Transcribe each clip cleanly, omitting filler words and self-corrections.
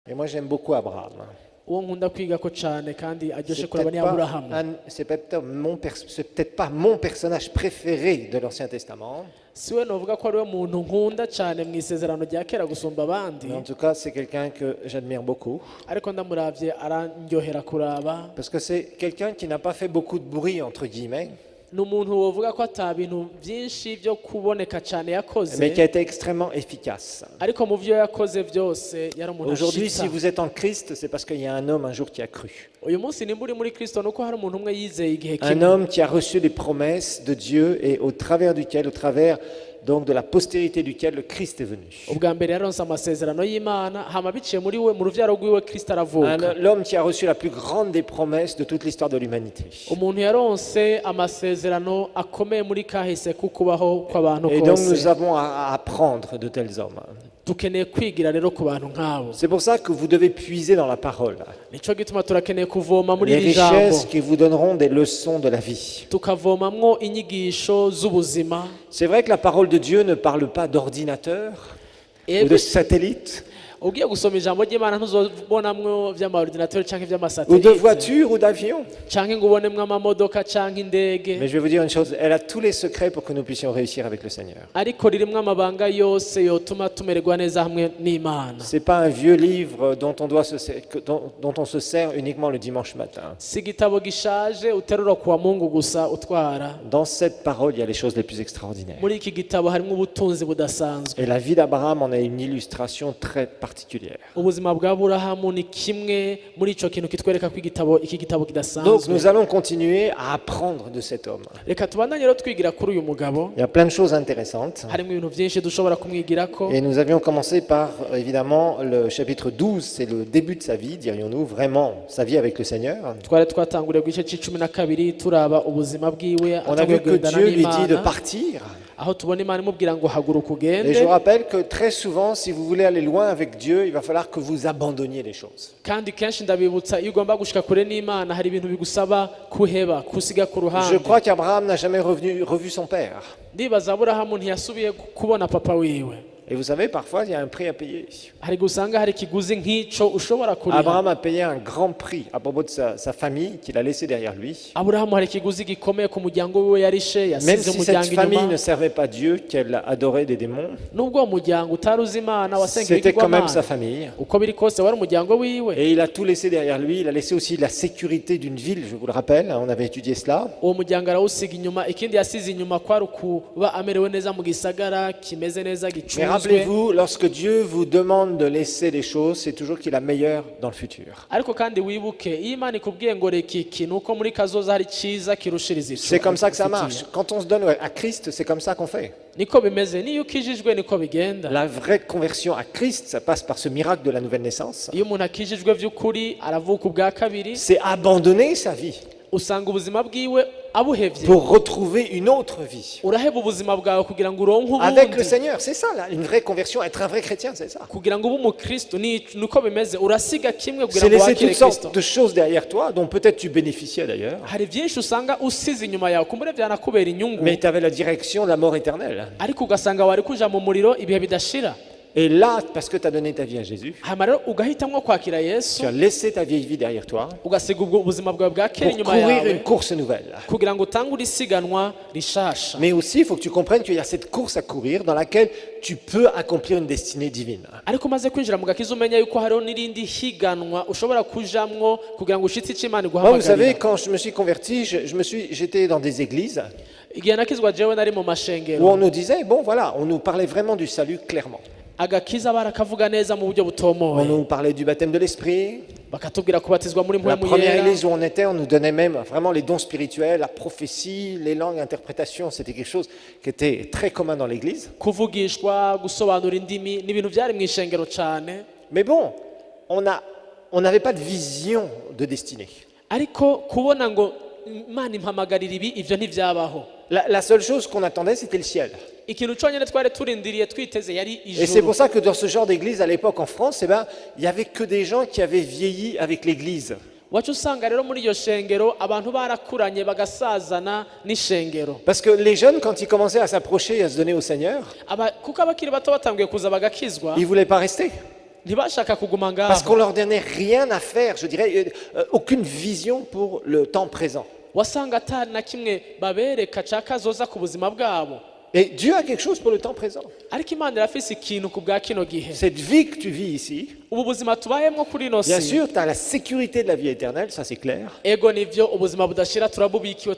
Et moi, j'aime beaucoup Abraham. uwo nkunda kwiga ko cyane kandi aryoshe C'est kuraba ni peut-être Aburahamu. c'est peut-être pas mon personnage préféré de l'Ancien Testament, siwe novuga ko ariwe muntu nkunda cyane mu isezerano rya kera gusumba abandi, mais en tout cas, c'est quelqu'un que j'admire beaucoup. ariko ndamuravye arandyohera kuraba. Parce que c'est quelqu'un qui n'a pas fait beaucoup de bruit, entre guillemets, Ni umuntu wovuga ko ata bintu byinshi byo kuboneka cyane yakoze, mais qui a été extrêmement efficace. ariko mu byo yakoze byose yari umuntu Aujourd'hui, ashitsa. si vous êtes en Christ, c'est parce qu'il y a un homme un jour qui a cru. uyu munsi nimba uri muri Kristo nuko hari umuntu umwe yizeye igihe Un kimwe, homme qui a reçu les promesses de Dieu et au travers donc de la postérité duquel le Christ est venu. ubwa mbere yaronse amasezerano y'Imana, hama biciye muri we mu ruvyaro rwiwe Kristo aravuka. L'homme qui a reçu la plus grande des promesses de toute l'histoire de l'humanité. umuntu yaronse amasezerano akomeye muri kahise kukubaho kw'abantu Et donc kose. nous avons à apprendre de tels hommes. Dukeneye kwigira rero ku bantu nk'abo. C'est pour ça que vous devez puiser dans la parole. Nico gituma turakeneye kuvoma muri Les iri jambo, richesses qui vous donneront des leçons de la vie. tukavomamwo inyigisho z'ubuzima. C'est vrai que la parole de Dieu ne parle pas d'ordinateur ou de satellite ugiye gusoma ijambo ry'Imana ntuzobonamwo vy'amaordinateur canke ou de vy'amasatelite voiture ou d'avion. canke ngo ubonemwo amamodoka canke indege, Mais je vais vous dire une chose, elle a tous les secrets pour que nous puissions réussir avec le Seigneur. ariko ririmwo amabanga yose yotuma tumererwa neza hamwe n'Imana. C'est pas un vieux livre dont on se sert uniquement le dimanche matin. si igitabo gishaje uterura kuwa Mungu gusa utwara. Dans cette parole, il y a les choses les plus extraordinaires. muri iki gitabo harimwo ubutunzi budasanzwe. Et la vie d'Abraham en a une illustration très particulière. ubuzima bwa Aburahamu ni kimwe muri ico kintu kitwereka ko iki gitabo Donc kidasanzwe. nous allons continuer à apprendre de cet homme. reka tubandanye rero twigira kuri uyu mugabo, Il y a plein de choses intéressantes. harimo ibintu byinshi dushobora kumwigirako. Et nous avions commencé par, évidemment, le chapitre 12, c'est le début de sa vie, dirions-nous, vraiment, sa vie avec le Seigneur. twari twatanguriye ku gice c'icumi na kabiri turaba ubuzima bwiwe On a vu que kugendana Dieu lui dit de n'Imana, partir. aho tubona Imana imubwira ngo haguruka Et je ugende. rappelle que très souvent, si vous voulez aller loin avec Dieu, il va falloir que vous abandonniez les choses. kandi kenshi ndabibutsa, iyo ugomba gushika kure n'Imana hari ibintu bigusaba kuheba, kusiga ku Je ruhande. crois qu'Abraham n'a jamais revu son père. ndibaza Aburahamu ntiyasubiye kubona papa wiwe. Et vous savez, parfois, il y a un prix à payer. hari gusanga hari ikiguzi nk'ico ushobora kuriha. Abraham a payé un grand prix à propos de sa famille qu'il a laissé derrière lui. Aburahamu hari ikiguzi gikomeye ku muryango wiwe yarishe, Même yasize si cette umuryango famille inyuma. ne servait pas Dieu, qu'elle adorait des démons, nubwo uwo muryango utaruzi Imana wasengera c'était quand même sa ikigwamana, famille. uko biri kose wari umuryango wiwe. Et il a tout laissé derrière lui. Il a laissé aussi la sécurité d'une ville, je vous le rappelle, on avait étudié cela. uwo muryango arawusiga inyuma, ikindi yasize inyuma kwari ukuba amerewe neza mu gisagara kimeze neza Mais gicunzwe. rappelez-vous, lorsque Dieu vous demande de laisser des choses, c'est toujours qu'il a meilleur dans le futur. ariko kandi wibuke, iyo Imana ikubwiye ngo reka iki, nuko muri kazoza hari cyiza kirushiriza ico. C'est comme ça que ça marche. Quand on se donne à Christ, c'est comme ça qu'on fait. niko bimeze, niyo ukijijwe niko bigenda. La vraie conversion à Christ, ça passe par ce miracle de la nouvelle naissance. iyo umuntu akijijwe by'ukuri aravuka ubwa kabiri, C'est abandonner sa vie usanga ubuzima bwiwe abuhevye, pour retrouver une autre vie. uraheba ubuzima bwawe kugira ngo uronke Avec le ubundi. Seigneur, c'est ça, là, une vraie conversion, être un vrai chrétien, c'est ça. kugira ngo ube umukristo niko bimeze, urasiga kimwe kugira C'est ngo laisser wakire toutes Kristo. sortes de choses derrière toi, dont peut-être tu bénéficiais d'ailleurs, hari byinshi usanga usize inyuma yawe, kumbure byanakubera inyungu, mais tu avais la direction de la mort éternelle. ariko ugasanga wari kuja mu muriro ibihe bidashira. Et là, parce que tu as donné ta vie à Jésus, hama rero ugahitamwo kwakira Yesu, tu as laissé ta vieille vie derrière toi ugasiga ubwo ubuzima bwawe bwa kera pour inyuma courir yawe, une course nouvelle. kugira ngo utangure isiganwa rishasha. Mais aussi, il faut que tu comprennes qu'il y a cette course à courir dans laquelle tu peux accomplir une destinée divine. ariko umaze kwinjira mu gakiza umenya yuko hariho n'irindi higanwa ushobora kujamwo kugira ngo ushitse icyo Imana Moi, vous savez, iguhamagarira. quand je me suis converti, j'étais dans des églises igihe nakizwa jewe nari mu où on mashengero, nous disait, bon voilà, on nous parlait vraiment du salut clairement. agakiza barakavuga neza mu buryo On butomoye, nous parlait du baptême de l'esprit. bakatubwira kubatizwa muri La mpwemu première yera. église où on était, on nous donnait même vraiment les dons spirituels, la prophétie, les langues, l'interprétation. C'était quelque chose qui était très commun dans l'église. kuvugishwa, gusobanura indimi, ni ibintu byari mu ishengero cyane, Mais bon, on n'avait pas de vision de destinée. ariko kubona ngo Imana impamagarira ibi, ivyo ntivyabaho. La seule chose qu'on attendait, c'était le ciel. ikintu cyonyine twari turindiriye twiteze yari Et c'est ijuru. pour ça que dans ce genre d'église, à l'époque en France, eh ben, il n'y avait que des gens qui avaient vieilli avec l'église. wacu usanga rero muri iyo shengero abantu barakuranye bagasazana n'ishengero. Parce que les jeunes, quand ils commençaient à s'approcher et à se donner au Seigneur, kuko abakiri bato batangiye kuza bagakizwa, ils ne voulaient pas rester. ntibashaka kuguma Parce ngaho qu'on leur donnait rien à faire, je dirais, aucune vision pour le temps présent. wasanga atari na kimwe babereka ca kazoza ku buzima bwabo Et Dieu a quelque chose pour le temps présent. ariko imana irafise ikintu ku bwa kino gihe Cette vie que tu vis ici, ubu buzima tubayemwo kuri ino bien si sûr, tu as la sécurité de la vie éternelle, ça c'est clair. ego nivyo ubuzima budashira turabubikiwe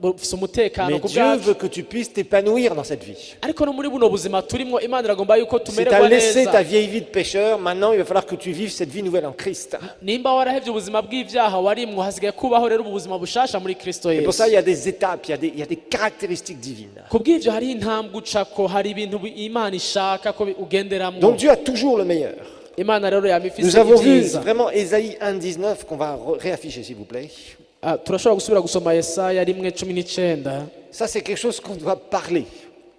bufise umutekano Mais ku Dieu bwacu veut que tu puisses t'épanouir dans cette vie. ariko no muri buno buzima turimo imana iragomba yuko Si tu as tumererwa laissé neza ta vieille vie de pécheur, maintenant il va falloir que tu vives cette vie nouvelle en Christ. nimba warahevye ubuzima bw'ivyaha warimwo hasigaye kubaho rero ubuzima bushasha muri kristo Et pour yesu ça, il y a des étapes, il y a des caractéristiques divines. ku bw'ivyo hariho intambwe ucako hari ibintu imana ishaka ko ugenderamwo Donc Dieu a toujours le meilleur. imana rero yama ifise Nous avons vu ibyiza vraiment Ésaïe 1,19 qu'on va réafficher s'il vous plaît. turashobora gusubira gusoma yesaya 1:19 Ça c'est quelque chose qu'on doit parler.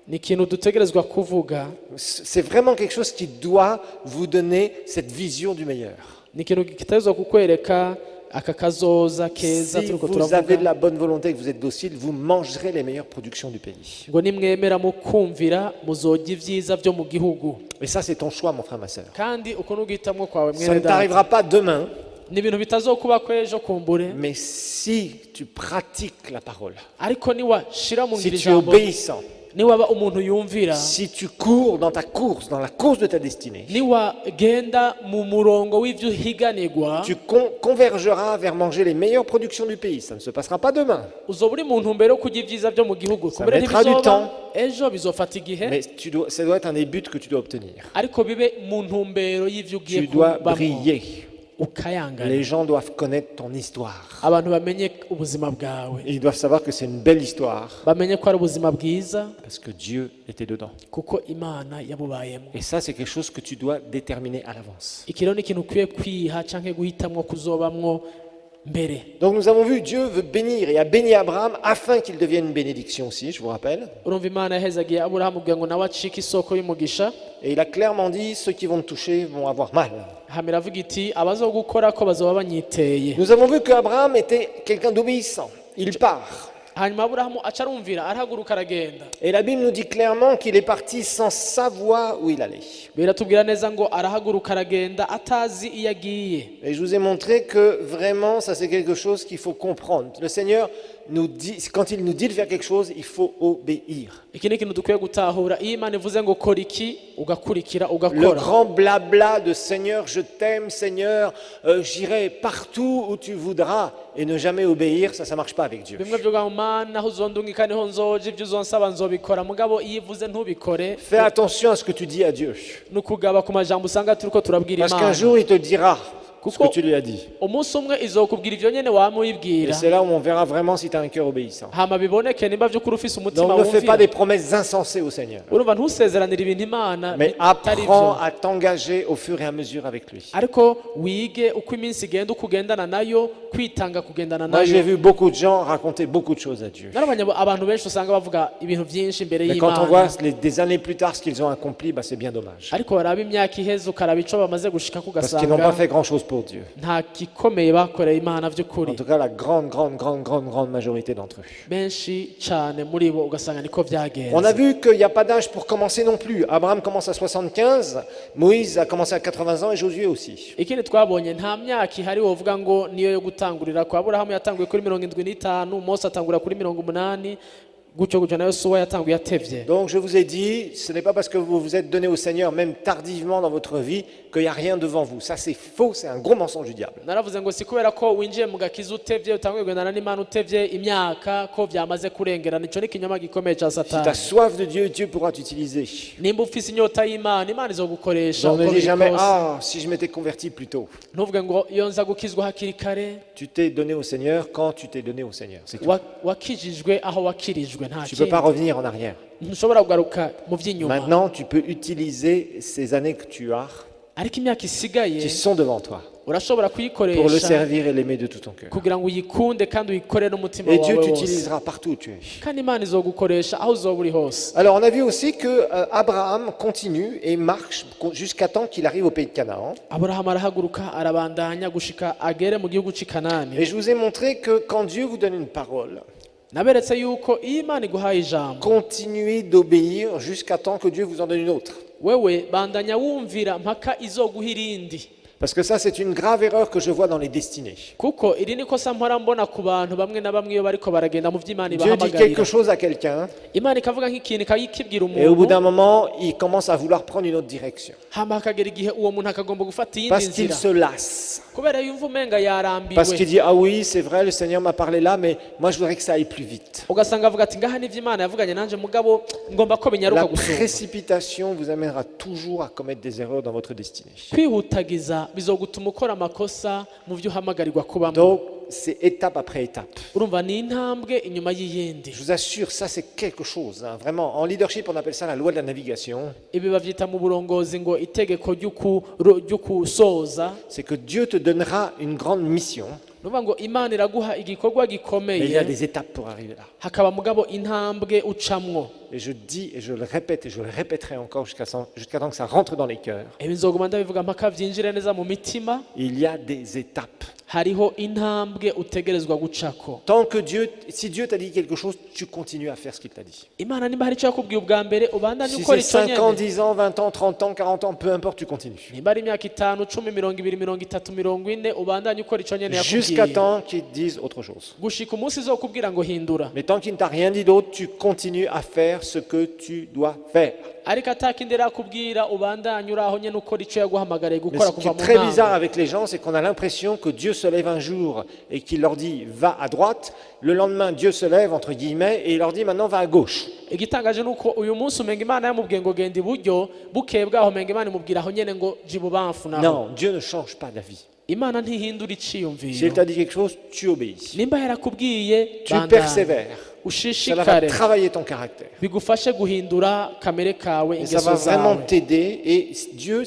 ni ikintu dutegerezwa kuvuga C'est vraiment quelque chose qui doit vous donner cette vision du meilleur. ni ikintu kitarizwa kukwereka aka kazoza keza Si turiko vous avez de turavuga la bonne volonté et que vous êtes docile, vous mangerez les meilleures productions du pays. ngo nimwemera mukumvira muzorya ivyiza vyo mu gihugu Et ça c'est ton choix mon frère, ma sœur. kandi uko n'uguhitamwo kwawe Ça mwene ne data t'arrivera pas demain, ni ibintu bitazokubako ejo kumbure mais si tu pratiques la parole, ariko niwashira mu si ngiro tu es ijambo obéissant, niwaba umuntu yumvira si tu cours dans ta course, dans la course de ta destinée, niwagenda mu murongo w'ivyo uhiganirwa tu convergeras vers manger les meilleures productions du pays. Ça ne se passera pas demain, uzoba uri mu ntumbero yo kurya ivyiza vyo mu gihugu Ça kubera mettra du ntibizoba temps. ejo bizofata igihe mais ça doit être un des buts que tu dois obtenir. ariko bibe mu ntumbero y'ivyo ugiye Tu dois kubamwo briller. ukayangana Les gens doivent connaître ton histoire. abantu bamenye ubuzima bwawe Ils doivent savoir que c'est une belle histoire bamenye ko ari ubuzima bwiza parce que Dieu était dedans. kuko imana yabubayemo Et ça, c'est quelque chose que tu dois déterminer à l'avance. iki rero ni ikintu ukwiye kwiha canke guhitamwo kuzobamwo mbere Donc nous avons vu, Dieu veut bénir et a béni Abraham afin qu'il devienne une bénédiction aussi, je vous rappelle. urumva imana yahezagiye aburahamu kugira ngo nawe acike isoko y'umugisha Et il a clairement dit, ceux qui vont te toucher vont avoir mal. hama iravuga iti abazogukora ko bazoba banyiteye Nous avons vu qu'Abraham était quelqu'un d'obéissant. Il part. hanyuma aburahamu aca arumvira arahaguruka aragenda Et la Bible nous dit clairement qu'il est parti sans savoir où il allait. biratubwira neza ngo arahaguruka aragenda atazi iyo agiye Et je vous ai montré que vraiment, ça c'est quelque chose qu'il faut comprendre. Le Seigneur nous dit, quand il nous dit de faire quelque chose, il faut obéir. iki ni ikintu dukwiye gutahura iyo imana ivuze ngo kora iki ugakurikira Le ugakora grand blabla de Seigneur, je t'aime, Seigneur, j'irai partout où tu voudras et ne jamais obéir, ça ne marche pas avec Dieu. bimwe byo ngo mana aho uzondungika niho nzoja ibyo uzonsaba nzobikora mugabo iyo ivuze ntubikore Fais attention à ce que tu dis à Dieu. ni ukugaba ku majambo usanga turiko turabwira Parce qu'un imana jour, il te dira ce Kuko- que tu lui as dit. umunsi umwe izokubwira ivyo nyene wama Et uyibwira c'est là où on verra vraiment si tu as un cœur obéissant. hama biboneke nimba vy'ukuri ufise umutima Donc ne fais pas wumvira des promesses insensées au Seigneur, urumva ntusezeranire ibintu imana mais bitari apprends vyo à t'engager au fur et à mesure avec lui. ariko wige uko iminsi igenda uko ugendana nayo kwitanga kugendana Moi, j'ai nayo vu beaucoup de gens raconter beaucoup de choses à Dieu. narabonye abantu benshi usanga bavuga ibintu vyinshi imbere Mais quand on voit y'imana des années plus tard ce qu'ils ont accompli, bah, c'est bien dommage. ariko baraba imyaka iheze ukaraba ico bamaze gushikako Parce qu'ils n'ont pas ugasanga fait grand-chose pour Dieu. nta gikomeye bakoreye imana En vy'ukuri tout cas, la grande majorité d'entre eux. benshi cane muri bo ugasanga niko On a vyagenze vu qu'il n'y a pas d'âge pour commencer non plus. Abraham commence à 75, Moïse a commencé à 80 ans et Josué aussi. ikindi twabonye nta myaka ihari wovuga ngo niyo yo gutangurira kwa aburahamu yatanguye kuri 75 mose atangura kuri 80 gutyo gutyo na yosuwa yatanguye atevye Donc je vous ai dit, ce n'est pas parce que vous vous êtes donné au Seigneur, même tardivement dans votre vie, qu'il n'y a rien devant vous. Ça c'est faux, c'est un gros mensonge du diable. naravuze ngo si kubera ko winjiye mu gakiza utevye utanguye kugendana n'imana utevye imyaka ko vyamaze kurengerana ico ni ikinyoma gikomeye ca Si tu satani as soif de Dieu, Dieu pourra t'utiliser. nimba ufise inyota y'imana imana izogukoresha On ne uko dit biri jamais, kose. ah, si je m'étais converti plus tôt. ntuvuge ngo iyo nza gukizwa hakiri kare Tu t'es donné au Seigneur quand tu t'es donné au Seigneur. C'est tout. wakijijwe aho wakirijwe nta Tu ne peux pas kindi revenir en arrière. ntushobora kugaruka mu vy'inyuma Maintenant, tu peux utiliser ces années que tu as, ariko imyaka isigaye qui sont devant toi, urashobora pour le kuyikoresha servir et l'aimer de tout ton cœur. kugira ngo uyikunde kandi uyikore n'umutima Et Dieu wawe wose t'utilisera partout où tu es. kandi imana izogukoresha aho uzoba uri hose Alors, on a vu aussi que Abraham continue et marche jusqu'à temps qu'il arrive au pays de Canaan. aburahamu arahaguruka arabandanya gushika agere mu gihugu c'i Et kanani je vous ai montré que quand Dieu vous donne une parole, naberetse yuko iyo imana iguhaye ijambo continuez d'obéir jusqu'à temps que Dieu vous en donne une autre. wewe bandanya wumvira mpaka izoguha irindi. Parce que ça, c'est une grave erreur que je vois dans les destinées. Kuko iri niko sa mpora mbona ku bantu bamwe na bamwe iyo bariko baragenda mu vy'Imana Dieu dit quelque ibahamagarira. chose à quelqu'un, Imana ikavuga nk'ikintu ikayikibwira et au bout umuntu, d'un moment, il commence à vouloir prendre une autre direction. hama hakagera igihe uwo muntu akagomba gufata iyindi Parce qu'il nzira se lasse. kubera yumva umenga Parce qu'il yarambiwe. dit, ah oui, c'est vrai, le Seigneur m'a parlé là, mais moi, je voudrais que ça aille plus vite. Ugasanga avuga ati ngaha nivyo Imana yavuganye nanje mugabo ngomba ko binyaruka La gusumba. précipitation vous amènera toujours à commettre des erreurs dans votre destinée. Kwihutagiza bizogutuma ukora amakosa mu vyo uhamagarirwa kubamo. Donc, c'est étape après étape. Urumva ni intambwe inyuma y'iyindi. Je vous assure, ça c'est quelque chose, hein, vraiment. En leadership, on appelle ça la loi de la navigation. Ibi bavyita mu burongozi ngo itegeko ry'ukusoza. C'est que Dieu te donnera une grande mission, Nuvuga ngo Imana iraguha igikorwa mais il y a gikomeye, des étapes pour arriver là. hakaba mugabo intambwe ucamwo. Et je dis, et je le répète, et je le répéterai encore jusqu'à temps que ça rentre dans les cœurs. Ibi nzoguma ndabivuga mpaka vyinjire neza mu mitima. Il y a des étapes. Hariho intambwe utegerezwa gucako. Tant que Dieu, si Dieu t'a dit quelque chose, tu continues à faire ce qu'il t'a dit. Imana nimba hari icyo yakubwiye ubwa mbere ubandanye Si ukora c'est ico 5 ans, nyene. 10 ans, 20 ans, 30 ans, 40 ans, peu importe, tu continues. Nimba ari imyaka 5, 10, 20, 30, 40, ubandanye ukora ico nyene Jusqu'à yakubwiye. temps qu'ils te disent autre chose. Gushika umunsi izokubwira ngo hindura. Mais tant qu'il ne t'a rien dit d'autre, tu continues à faire ce que tu dois faire. Ariko atakindi yakubwira ubandanye uraho nyene ukora ico yaguhamagariye Mais gukora ce qui kuva est mu très bizarre ntango. avec les gens, c'est qu'on a l'impression que Dieu se lève un jour et qu'il leur dit va à droite. Le lendemain, Dieu se lève, entre guillemets, et il leur dit maintenant va à gauche. Igitangaje nuko uyu munsi umenga Imana yamubwiye ngo genda iburyo, bukeye bwaho umenga Imana imubwira aho nyene ngo jya ibubamfu naho. Non, Dieu ne change pas d'avis. Imana ntihindura S'il iciyumviro. t'a dit quelque chose, tu obéis. Nimba yarakubwiye Tu bandanya, persévères. Ça va ushishikare travailler ton caractère. bigufashe guhindura kamere kawe, Et ça ingeso va vraiment zawe. t'aider et Dieu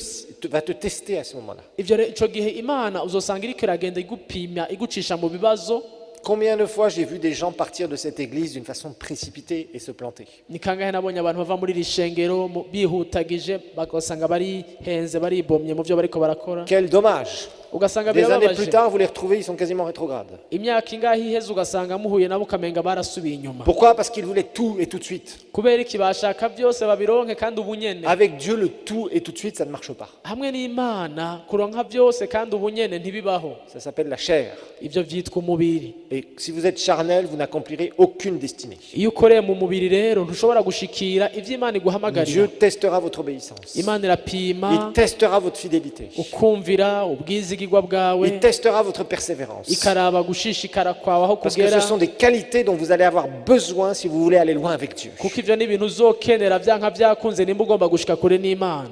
va te tester à ce moment-là. Ivyo rero ico gihe Imana uzosanga iriko iragenda igupima igucisha mu bibazo. Combien de fois j'ai vu des gens partir de cette église d'une façon précipitée et se planter? Ni kangahe nabonye abantu bava muri iri shengero bihutagije bagasanga barihenze baribomye mu vyo bariko barakora. Quel dommage! Ugasanga Des années plus birababaje. tard, vous les retrouvez, ils sont quasiment rétrogrades. Imyaka ingahe iheze ugasanga muhuye nabo ukamenga barasubiye inyuma. Pourquoi? Parce qu'ils voulaient tout et tout de suite. Kubera iki bashaka byose babironke kandi ubu nyene. Avec Dieu, le tout et tout de suite, ça ne marche pas. Hamwe n'Imana kuronka byose kandi ubu nyene ntibibaho. Ça s'appelle la chair. Ivyo vyitwa umubiri. Et si vous êtes charnel, vous n'accomplirez aucune destinée. Iyo ukoreye mu mubiri rero ntushobora gushikira ivyo Imana iguhamagarira. Dieu testera votre obéissance. Imana irapima Il testera votre fidélité. ukumvira ubwizigirwa bwawe. Il testera votre persévérance. Ikaraba gushishikara kwawe aho Parce que kugera. ce sont des qualités dont vous allez avoir besoin si vous voulez aller loin avec Dieu. Kuko ivyo ni ibintu uzokenera vyanka vyakunze nimba ugomba gushika kure n'Imana.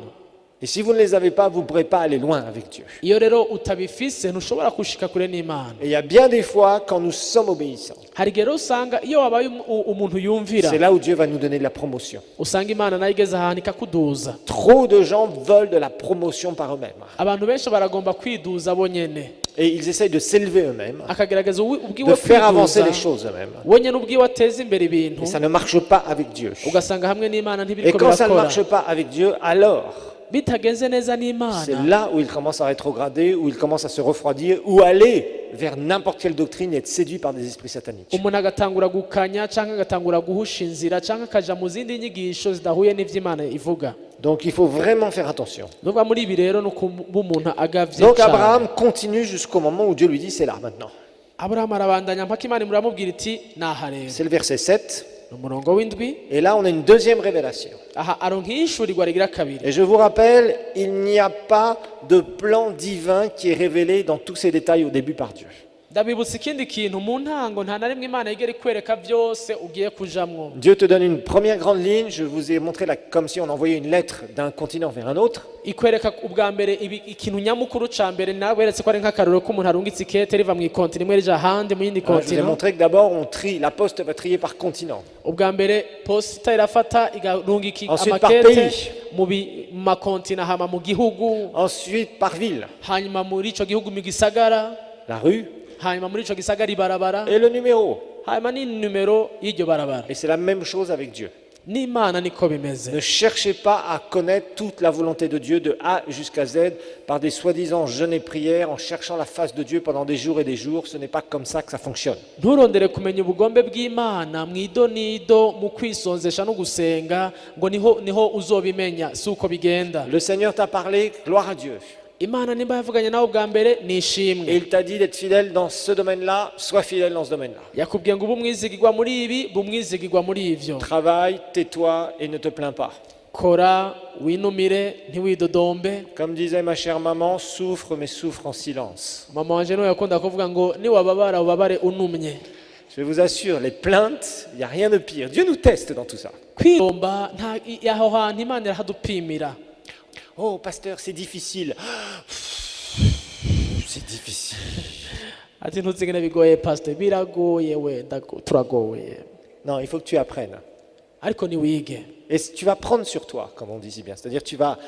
Et si vous ne les avez pas, vous ne pourrez pas aller loin avec Dieu. Iyo rero utabifise ntushobora gushika kure n'Imana. Et il y a bien des fois, quand nous sommes obéissants, Hari igihe rero usanga iyo wabaye umuntu yumvira c'est là où Dieu va nous donner de la promotion. usanga Imana nayo igeze ahantu ikakuduza. Trop de gens veulent de la promotion par eux-mêmes. Abantu benshi baragomba kwiduza bo nyene, Et ils essayent de s'élever eux-mêmes, akagerageza ubwiwe de faire avancer kwiduza les choses eux-mêmes. we nyene ubwiwe ateza imbere ibintu, Et ça ne marche pas avec Dieu. ugasanga hamwe n'Imana Et ntibiriko quand ça ne birakora. marche pas avec Dieu, alors Bitagenze neza c'est n'Imana, là où il commence à rétrograder, où il commence à se refroidir, ou aller vers n'importe quelle doctrine et être séduit par des esprits sataniques. umuntu agatangura gukanya canke agatangura guhusha inzira canke akaja mu zindi nyigisho zidahuye n'ivyo ivuga. Donc il faut vraiment faire attention. Nuvuga muri ibi rero nuko umuntu agavye Donc cane. Abraham continue jusqu'au moment où Dieu lui dit c'est là maintenant. Aburahamu arabandanya mpaka Imana imuramubwira iti naha rero. C'est le verset 7. Umurongo w'indwi Et là on a une deuxième révélation. aha aronka ishurirwa rigira kabiri. Et je vous rappelle, il n'y a pas de plan divin qui est révélé dans tous ces détails au début par Dieu. Ndabibutsa ikindi kintu mu ntango nta na rimwe Imana yigera ikwereka byose ugiye kujamwo. Dieu te donne une première grande ligne, je vous ai montré là, comme si on envoyait une lettre d'un continent vers un autre. Ikwereka ubwa mbere ikintu nyamukuru ca mbere naweretse ko ari nk'akaroro k'umuntu arungitse ikete riva mu ikontinent imwe rija ahandi mu yindi Je vous ai kontinent. montré que d'abord on trie, la poste va trier par continent. Ubwa mbere posita irafata igarungika Ensuite, par amakete pays. mu makontinent hama mu gihugu, Ensuite par ville, hanyuma muri ico gihugu mu gisagara, la rue hanyuma muri ico gisagara ibarabara, et le numéro. hanyuma ni numero y'iryo barabara. Et c'est la même chose avec Dieu. n'imana niko bimeze. Ne cherchez pas à connaître toute la volonté de Dieu de A jusqu'à Z par des soi-disant jeûnes et prières en cherchant la face de Dieu pendant des jours et des jours. Ce n'est pas comme ça que ça fonctionne. Nturondere kumenya ubugombe bw'Imana mu idonido mu kwisonzesha no gusenga ngo niho uzobimenya, si uko bigenda. Le Seigneur t'a parlé, gloire à Dieu. Imana nimba yavuganye nawe bwa mbere Et nishimwe, il t'a dit d'être fidèle dans ce domaine-là, sois fidèle dans ce domaine-là. yakubwiye ngo bumwizigirwa muri ibi bumwizigirwa muri ivyo. Travaille, tais-toi et ne te plains pas. Kora winumire ntiwidodombe. Comme disait ma chère maman, souffre mais souffre en silence. Mama wanje niwe yakunda kuvuga ngo niwababara ubabare unumye. Je vous assure, les plaintes, il n'y a rien de pire. Dieu nous teste dans tout ça. Kwidomba aho hantu Imana irahadupimira. Oh, pasteur, c'est difficile. C'est difficile. Ati ntuzigene bigoye pastor, biragoye wenda turagoye. Non, il faut que tu apprennes. Ariko niwige. Et tu vas prendre sur toi, comme on dit si bien. C'est-à-dire tu vas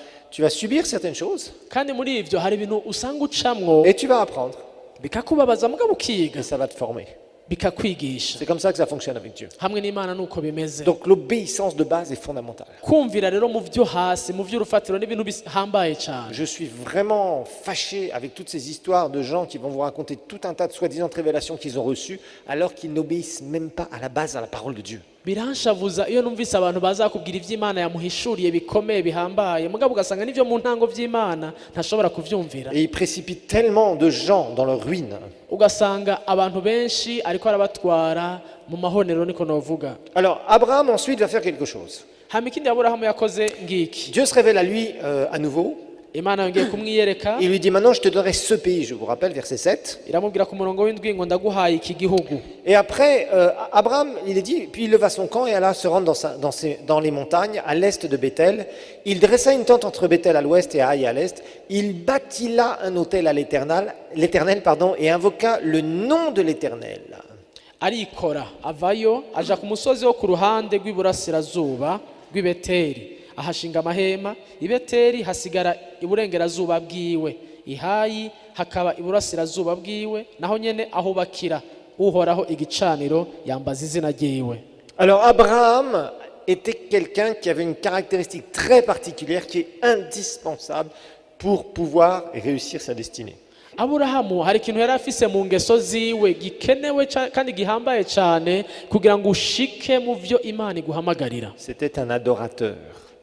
subir certaines choses Kandi muri ivyo hari ibintu usanga ucamwo et tu vas apprendre. bikakubabaza mugabo ukiga Et ça va te former. bikakwigisha. C'est comme ça que ça fonctionne avec Dieu. Hamwe n'Imana nuko bimeze. Donc l'obéissance de base est fondamentale. Kumvira rero mu vyo hasi mu vy'urufatiro n'ibintu bihambaye cyane. Je suis vraiment fâché avec toutes ces histoires de gens qui vont vous raconter tout un tas de soi-disant révélations qu'ils ont reçues alors qu'ils n'obéissent même pas à la base à la parole de Dieu. Biranshavuza iyo numvise abantu bazakubwira ivy'Imana yamuhishuriye bikomeye bihambaye mugabo ugasanga n'ivyo mu ntango vy'Imana ntashobora kuvyumvira. Et ils précipitent tellement de gens dans leur ruine. Ugasanga abantu benshi ariko arabatwara mu mahonero niko novuga. Alors Abraham ensuite va faire quelque chose. Hama ikindi Aburahamu yakoze ngiki. Dieu se révèle à lui à nouveau. Imana yongeye kumwiyereka. Il lui dit maintenant je te donnerai ce pays, je vous rappelle verset 7. Iramubwira ku murongo w'indwi ngo ndaguhaye iki gihugu. Et après Abraham, il est dit, puis il leva son camp et alla se rendre dans les montagnes à l'est de Bethel. Il dressa une tente entre Bethel à l'ouest et Haï à l'est. Il bâtit là un autel à l'Éternel, et invoqua le nom de l'Éternel. Arikora avayo aja ku musozi wo ku ruhande rw'iburasirazuba rw'Ibeteri ahashinga amahema. Ibeteri hasigara iburengerazuba bwiwe, Ihayi hakaba iburasirazuba bwiwe, naho nyene ahubakira uhoraho igicaniro yambaza izina ryiwe. Alors Abraham était quelqu'un qui avait une caractéristique très particulière qui est indispensable pour pouvoir réussir sa destinée. Aburahamu hari ikintu yari afise mu ngeso ziwe gikenewe kandi gihambaye cyane kugira ngo ushike mu vyo Imana iguhamagarira. C'était un adorateur.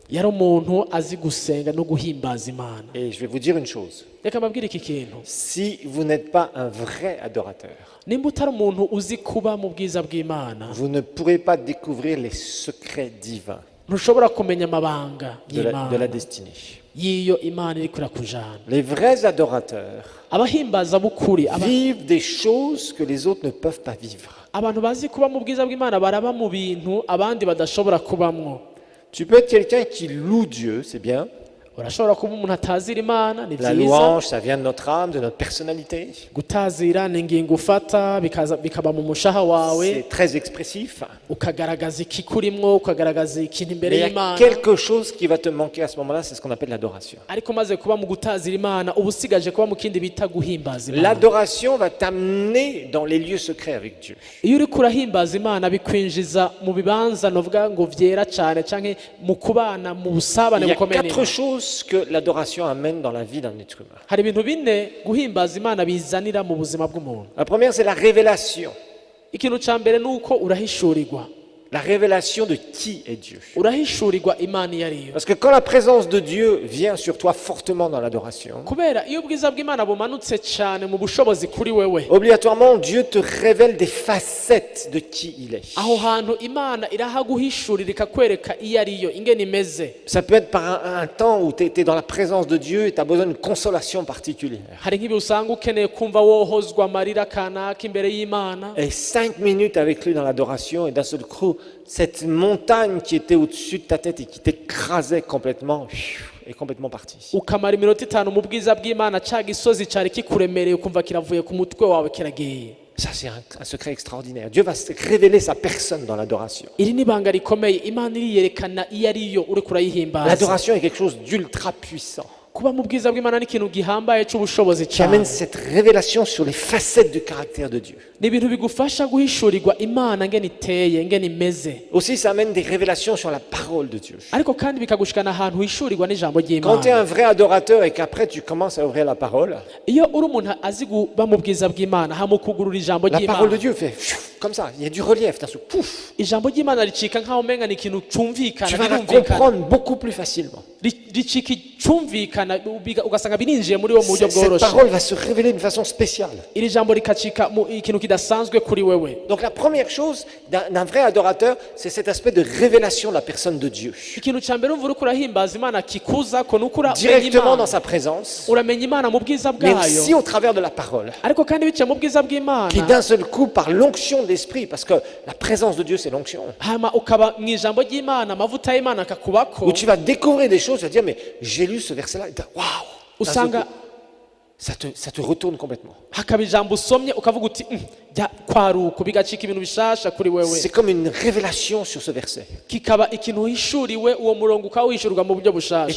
Yari umuntu azi gusenga no guhimbaza Imana. Et je vais vous dire une chose. Reka mbabwire iki kintu. Si vous n'êtes pas un vrai adorateur, Nimba utari umuntu uzi kuba mu bwiza bw'Imana, vous ne pourrez pas découvrir les secrets divins ntushobora kumenya amabanga de la y'Imana destinée. yiyo Imana iri kurakujana. Les vrais adorateurs Abahimbaza bukuri vivent des choses que les autres ne peuvent pas vivre. abantu bazi kuba mu bwiza bw'Imana baraba mu bintu abandi badashobora kubamwo. Tu peux être quelqu'un qui loue Dieu, c'est bien. Urashobora kuba umuntu atazira Imana, ni La byiza. louange, ça vient de notre âme, de notre personnalité. Gutazira ni ingingo ufata bikaba mu mushaha wawe, C'est très expressif. ukagaragaza ikikurimwo, ukagaragaza ikintu Mais imbere il y a y'Imana. quelque chose qui va te manquer à ce moment-là, c'est ce qu'on appelle l'adoration. Ariko maze kuba mu gutazira Imana uba usigaje kuba mu kindi bita guhimbaza Imana. L'adoration va t'amener dans les lieux secrets avec Dieu. Iyo uri kurahimbaza Imana bikwinjiza mu bibanza novuga ngo vyera cyane canke mu kubana mu busabane Il y a bukomeye. quatre choses que l'adoration amène dans la vie d'un être humain. Hari ibintu bine guhimbaza Imana bizanira mu buzima bw'umuntu. La première, c'est la révélation. Ikintu ca mbere nuko urahishurirwa. La révélation de qui est Dieu. Urahishurirwa Imana iyo ariyo. Parce que quand la présence de Dieu vient sur toi fortement dans l'adoration, Kubera iyo ubwiza bw'Imana bumanutse cyane mu bushobozi kuri wewe, obligatoirement Dieu te révèle des facettes de qui il est. aho hantu Imana irahaguhishurira ikakwereka iyo ariyo ingene imeze. Ça peut être par un temps où tu es dans la présence de Dieu et tu as besoin d'une consolation particulière. Hari nk'ibi usanga ukeneye kumva wohozwa amarira kanaka imbere y'Imana. Et 5 minutes avec lui dans l'adoration et d'un seul coup, cette montagne qui était au-dessus de ta tête et qui t'écrasait complètement est complètement partie. Ukamara iminota 5 mu bwiza bw'Imana ca gisozi cari kikuremereye ukumva kiravuye ku mutwe wawe kiragiye. Ça, c'est un secret extraordinaire. Dieu va révéler sa personne dans l'adoration. Iri ni banga rikomeye Imana iriyerekana iyo ariyo uri kurayihimbaza. L'adoration est quelque chose d'ultra puissant. kuba mu bwiza bw'Imana ni ikintu gihambaye cy'ubushobozi qui amène cyane cette révélation sur les facettes du caractère de Dieu. ni ibintu bigufasha guhishurirwa Imana ngene iteye ngene imeze Aussi, ça amène des révélations sur la parole de Dieu. ariko kandi bikagushikana ahantu hishurirwa n'ijambo Quand tu es ry'Imana un vrai adorateur et qu'après tu commences à ouvrir la parole, iyo uri umuntu azi kuba mu bwiza bw'Imana hamukugurura ijambo la parole de ry'Imana Dieu fait comme ça, il y a du relief, d'un seul pouf. ijambo ry'Imana ricika nk'aho umenga ni ikintu Tu cumvikana vas la birumvikana comprendre beaucoup plus facilement. ricika icumvikana ugasanga bininjiye muri wo mu buryo Cette bworoshe parole va se révéler d'une façon spéciale. iri jambo rikacika mu ikintu kidasanzwe kuri wewe Donc la première chose d'un vrai adorateur, c'est cet aspect de révélation de la personne de Dieu. ikintu cya mbere umva uriko urahimbaza Imana kikuza ko nuko uramenya Directement dans Imana sa présence, uramenya Imana mu bwiza mais bwayo aussi au travers de la parole. ariko kandi biciye mu bwiza bw'Imana Qui d'un seul coup, par l'onction de l'Esprit, parce que la présence de Dieu, c'est l'onction, hama ukaba mu ijambo ry'Imana amavuta y'Imana akakubako où tu vas découvrir des choses, tu vas dire, mais j'ai lu ce verset-là, et waouh, d'un seul usanga coup, ça te retourne complètement. hakaba ijambo usomye ukavuga uti jya kwaruko bigacika ibintu bishasha kuri wewe C'est comme une révélation sur ce verset. kikaba ikintu uhishuriwe uwo murongo ukawishurwa mu buryo Et bushasha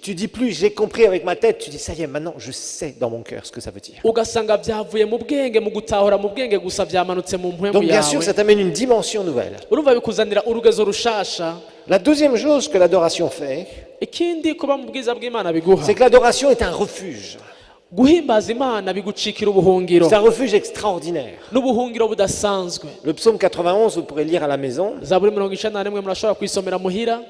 tu dis plus, j'ai compris avec ma tête, tu dis, ça y est, maintenant, je sais dans mon cœur ce que ça veut dire. ugasanga byavuye mu bwenge mu gutahura mu bwenge gusa byamanutse mu mpwemu Donc bien sûr, yawe ça t'amène une dimension nouvelle. urumva bikuzanira urugezo rushasha La deuxième chose que l'adoration fait, ikindi kuba mu bwiza bw'Imana biguha c'est que l'adoration est un refuge. guhimbaza Imana bigucikira ubuhungiro C'est un refuge extraordinaire. n'ubuhungiro budasanzwe Le psaume 91, vous pourrez lire à la maison, zaburi 91 murashobora kwisomera muhira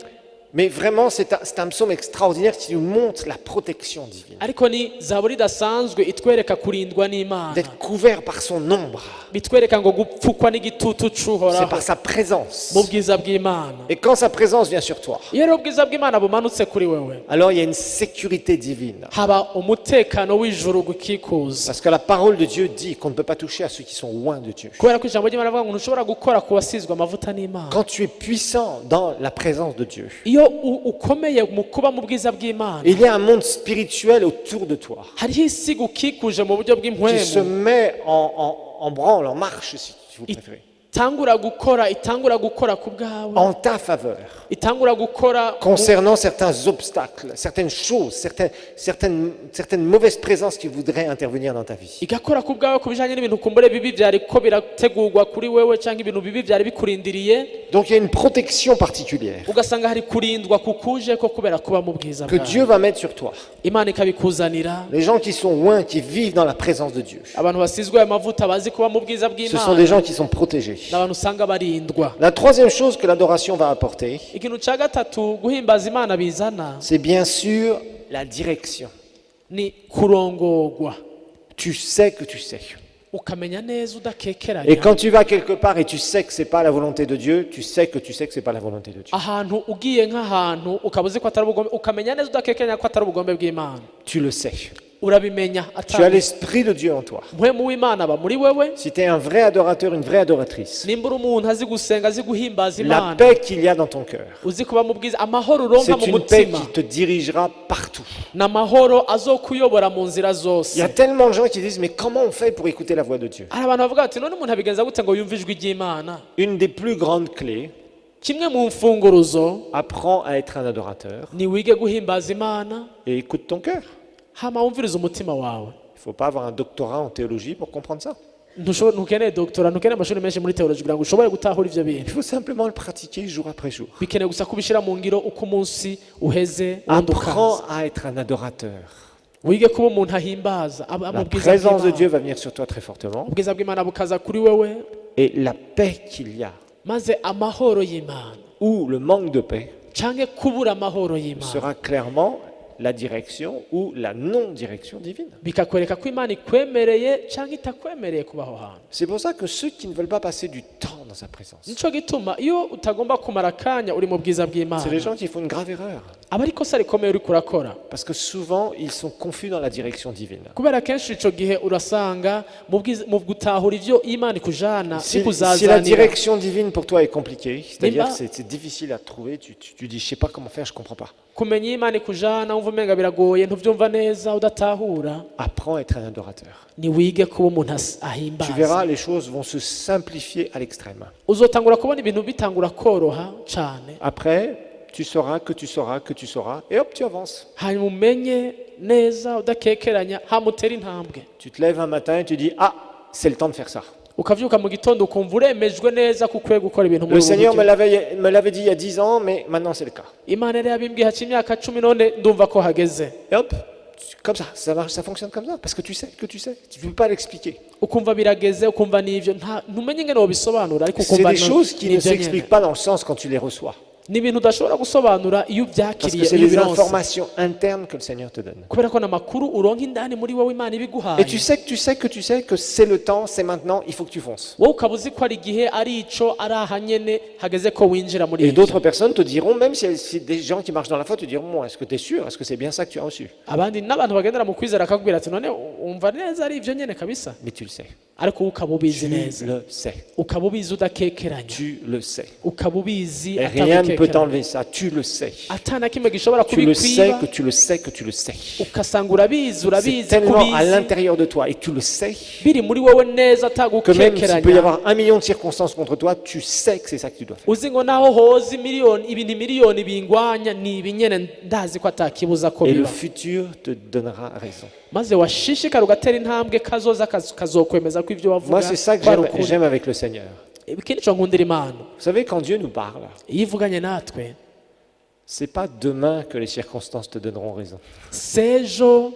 mais vraiment c'est un psaume extraordinaire qui nous montre la protection divine. ariko ni zaburi idasanzwe itwereka kurindwa n'Imana D'être couvert par son ombre, bitwereka ngo gupfukwa n'igitutu c'est c'uhoraho par sa présence. mu bwiza bw'Imana Et quand sa présence vient sur toi, iyo rero ubwiza bw'Imana bumanutse kuri wewe alors il y a une sécurité divine. haba umutekano w'ijuru gukikuza Parce que la parole de Dieu dit qu'on ne peut pas toucher à ceux qui sont loin de Dieu. kubera ko ijambo ry'Imana rivuga ngo ntushobora gukora ku wasizwe amavuta n'Imana Quand tu es puissant dans la présence de Dieu, iyo ukomeye mu kuba mu bwiza bw'Imana il y a un monde spirituel autour de toi hariho isi gukikuje mu buryo qui se bw'impwemu met en branle, en marche, si vous préférez, itangura gukora ku bwawe en ta faveur, itangura gukora concernant certains obstacles, certaines choses, certaines mauvaises présences qui voudraient intervenir dans ta vie. igakora ku bwawe ku bijanye n'ibintu kumbure bibi byari ko birategurwa kuri wewe cyangwa ibintu bibi byari bikurindiriye Donc il y a une protection particulière ugasanga hari kurindwa kukuje ko kubera kuba mu bwiza que bwawe Dieu va mettre sur toi. Imana ikabikuzanira Les gens qui sont loin, qui vivent dans la présence de Dieu, abantu basizwe aya mavuta bazi kuba mu bwiza ce sont des bw'Imana gens qui sont protégés. n'abantu usanga barindwa La troisième chose que l'adoration va apporter, ikintu cya gatatu guhimbaza Imana bizana c'est bien sûr la direction. ni kurongorwa Tu sais que tu sais. ukamenya neza Et udakekeranya quand tu vas quelque part et tu sais que c'est pas la volonté de Dieu, tu sais que c'est pas la volonté de Dieu. ahantu ugiye nk'ahantu ukaba uzi ko atari ubugombe ukamenya neza udakekeranya ko atari ubugombe bw'Imana Tu le sais. urabimenya Tu as l'esprit de Dieu en toi. mpwemu w'Imana aba muri wewe Si tu es un vrai adorateur, une vraie adoratrice, nimba uri umuntu azi gusenga azi guhimbaza la Imana paix qu'il y a dans ton cœur, uzi kuba mu bwiza amahoro uronka c'est mu une paix mutima qui te dirigera partout. n'amahoro azokuyobora mu nzira Il zose y a tellement de gens qui disent, mais comment on fait pour écouter la voix de Dieu? hari abantu bavuga bati none umuntu abigenza gute ngo yumve ijwi ry'Imana Une des plus grandes clés, kimwe mu mfunguruzo apprends à être un adorateur ni wige guhimbaza Imana et écoute ton cœur. hama wumviriza umutima wawe Il ne faut pas avoir un doctorat en théologie pour comprendre ça. ntukeneye doktora ntukeneye amashuri menshi muri teoloji kugira ngo ushobore gutahura ivyo Il bintu faut simplement le pratiquer jour après jour. bikeneye gusa kubishyira mu ngiro uko umunsi uheze wundi Apprends ukaza à être un adorateur. wige kuba umuntu ahimbaza aba La mu bwiza présence de Dieu bw'Imana va venir sur toi très fortement. ubwiza bw'Imana bukaza kuri wewe Et la paix qu'il y a, maze amahoro y'Imana ou le manque de paix, canke kubura amahoro y'Imana sera clairement la direction ou la non-direction divine. bikakwereka ko Imana ikwemereye canke itakwemereye kubaho hantu C'est pour ça que ceux qui ne veulent pas passer du temps dans sa présence, nico gituma iyo utagomba kumara akanya uri mu bwiza c'est les bw'Imana gens qui font une grave erreur. aba ari ikosa rikomeye uriko urakora Parce que souvent, ils sont confus dans la direction divine. kubera kenshi ico gihe urasanga mu gutahura ivyo Imana ikujana Si la ikuzazanira direction divine pour toi est compliquée, c'est-à-dire Nimba- c'est difficile à trouver, tu dis je sais pas comment faire, je comprends pas. kumenya Imana ikujana wumva umenga biragoye ntuvyumva neza udatahura Apprends à être un adorateur. ni wige kuba umuntu Tu ahimbaza verras, les choses vont se simplifier à l'extrême. uzotangura kubona ibintu bitangura koroha cane Après, tu sauras que tu sauras que tu sauras, et hop, tu avances. hanyuma umenye neza udakekeranya hamutera intambwe Tu te lèves un matin et tu dis, ah, c'est le temps de faire ça. ukavyuka mu gitondo ukumva uremejwe neza ko ukwiye gukora ibintu muri Le ubu Seigneur buryo me l'avait dit il y a 10 ans, mais maintenant c'est le cas. imana yari yabimbwiye haca imyaka 10 none ndumva ko hageze Et hop, comme ça marche, ça fonctionne comme ça, parce que tu sais que tu sais. Tu ne peux pas l'expliquer. ukumva birageze ukumva n'ivyo ntumenye ingene wobisobanura ariko C'est ukumva des choses qui ne n'ivyo nyene. s'expliquent pas dans le sens quand tu les reçois. ni ibintu udashobora gusobanura iyo Parce que ubyakiriye c'est iyo des ubironse informations internes que le Seigneur te donne. kubera ko n'amakuru uronka indani muri wowe imana Et ibiguhaye tu sais que tu sais que tu sais que c'est le temps, c'est maintenant, il faut que tu fonces. wowe ukaba uzi ko ari igihe ari ico ari aha nyene hageze ko winjira muri Et ivyo d'autres personnes te diront, même si des gens qui marchent dans la foi te diront, bon, est-ce que tu es sûr? Est-ce que c'est bien ça que tu as reçu? abandi n'abantu bagendera mu kwizera akakubwira ati none umva neza ari ivyo nyene kabisa Mais tu le sais. ariko wowe ukaba ubizi Tu neza le sais. ukaba ubizi udakekeranya Tu le sais. ukaba ubizi Et rien ne peut atagukekeranya t'enlever ça. Tu le sais. atana kimwe gishobora Tu le sais kubikwiba que tu le sais que tu le sais. ukasanga urabizi C'est urabizi tellement à kubizi l'intérieur de toi et tu le sais biri muri wowe neza que même s'il peut y atagukekeranya avoir 1 million de circonstances contre toi, tu sais que c'est ça que tu dois faire. uzi ngo naho hoza ibintu miliyoni bingwanya ni ibinyene ndazi ko atakibuza ko Et le biba futur te donnera raison. maze washishikara ugatera intambwe kazoza kazokwemeza ko ivyo Moi, wavuga c'est ça que ko ari j'aime ukuri. j'aime avec le Seigneur. iki nico nkundira imana Vous savez, quand Dieu nous parle, iyo ivuganye natwe c'est pas demain que les circonstances te donneront raison. sejo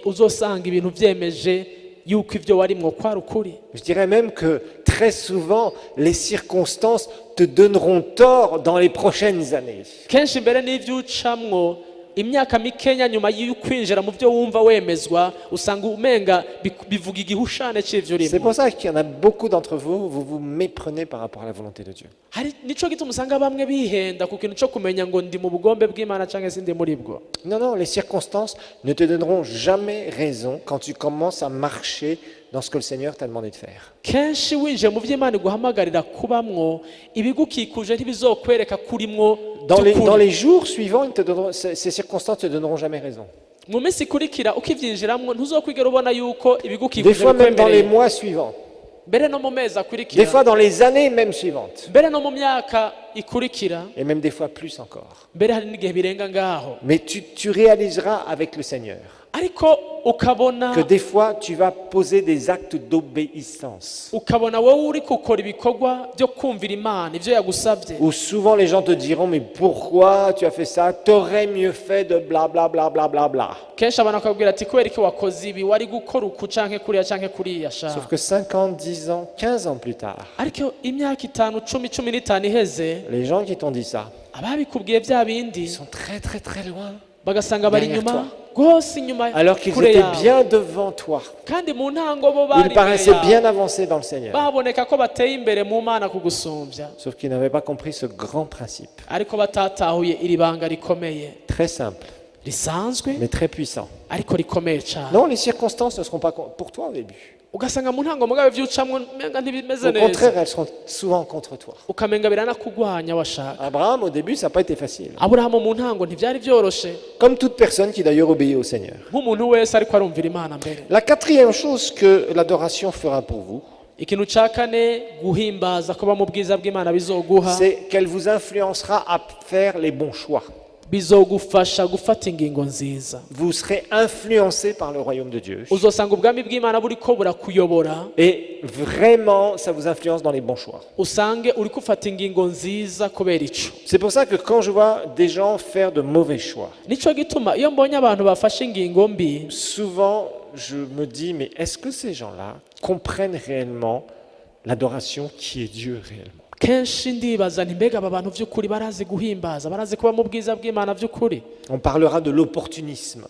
uzosanga ibintu vyemeje yuko ivyo warimwo kwari ukuri Je dirais même que très souvent, les circonstances te donneront tort dans les prochaines années. kenshi mbere n'ivyo ucamwo imyaka mikenya nyuma y'ukwinjira mu byo wumva wemezwa usanga umenga bivuga igihushane c'ivyo C'est urimo pour ça qu'il y en a beaucoup d'entre vous, vous vous méprenez par rapport à la volonté de Dieu. hari nico gituma usanga bamwe bihenda ku kintu co kumenya ngo ndi mu bugombe bw'imana canke sindi muri bwo Non, non, les circonstances ne te donneront jamais raison quand tu commences à marcher dans ce que le Seigneur t'a demandé de faire. kenshi winjiye mu vy'imana iguhamagarira kubamwo ibigukikuje ntibizokwereka kurimwo Dans by'ukuri. les jours suivants, ces circonstances ne te donneront jamais raison. mu minsi ikurikira ukivyinjiramwo ntuzokwigera ubona yuko Des ibigukikuje fois même dans les bikwemereye mois suivants. mbere no mu mezi Des akurikira fois dans les années même suivantes. mbere no mu myaka ikurikira Et même des fois plus encore. mbere hari n'igihe birenga ngaho Mais tu réaliseras avec le Seigneur ariko ukabona que des fois tu vas poser des actes d'obéissance. ukabona wowe uri gukora ibikorwa byo kumvira imana ivyo yagusabye Où souvent les gens te diront, mais pourquoi tu as fait ça? T'aurais mieux fait de bla bla bla bla bla bla. kenshi abantu bakabwira ati kubera iki wakoze ibi wari gukora uku canke kuriya canke kuriya sha Sauf que 5 ans, 10 ans, 15 ans plus tard, ariko imyaka 5 10 15 iheze les gens qui t'ont dit ça, ababikubwiye vya bindi ils sont très très très loin. bagasanga bari derrière inyuma rwose inyuma Alors qu'ils kure étaient yawe bien devant toi. kandi mu ntango bo Ils bari imbere paraissaient yawe. bien avancés dans le Seigneur. baboneka ko bateye imbere mu mana kugusumbya Sauf qu'ils n'avaient pas compris ce grand principe. ariko batatahuye iri banga rikomeye Très simple, risanzwe mais très puissant. ariko rikomeye cyane Non, les circonstances ne seront pas pour toi au début. ugasanga mu ntango mugabe vyucamwo menga ntibimeze Au neza contraire, elles seront souvent contre toi. ukamenga biranakugwanya washaka Abraham, au début, ça n'a pas été facile. aburahamu mu ntango ntivyari vyoroshe Comme toute personne qui d'ailleurs obéit au Seigneur. nk'umuntu wese ariko arumvira imana mbere La quatrième chose que l'adoration fera pour vous, ikintu ca kane guhimbaza kuba mu bwiza bw'imana bizoguha c'est qu'elle vous influencera à faire les bons choix. bizogufasha gufata ingingo nziza Vous serez influencé par le royaume de Dieu. uzosanga ubwami bw'imana buriko burakuyobora Et vraiment, ça vous influence dans les bons choix. usange uriko ufata ingingo nziza kubera ico C'est pour ça que quand je vois des gens faire de mauvais choix, nico gituma iyo mbonye abantu bafashe ingingo mbi souvent je me dis, mais est-ce que ces gens-là comprennent réellement l'adoration qui est Dieu réellement? kenshi ndibaza nti mbega aba bantu vy'ukuri barazi guhimbaza barazi kuba mu bwiza bw'imana vy'ukuri On parlera de l'opportunisme.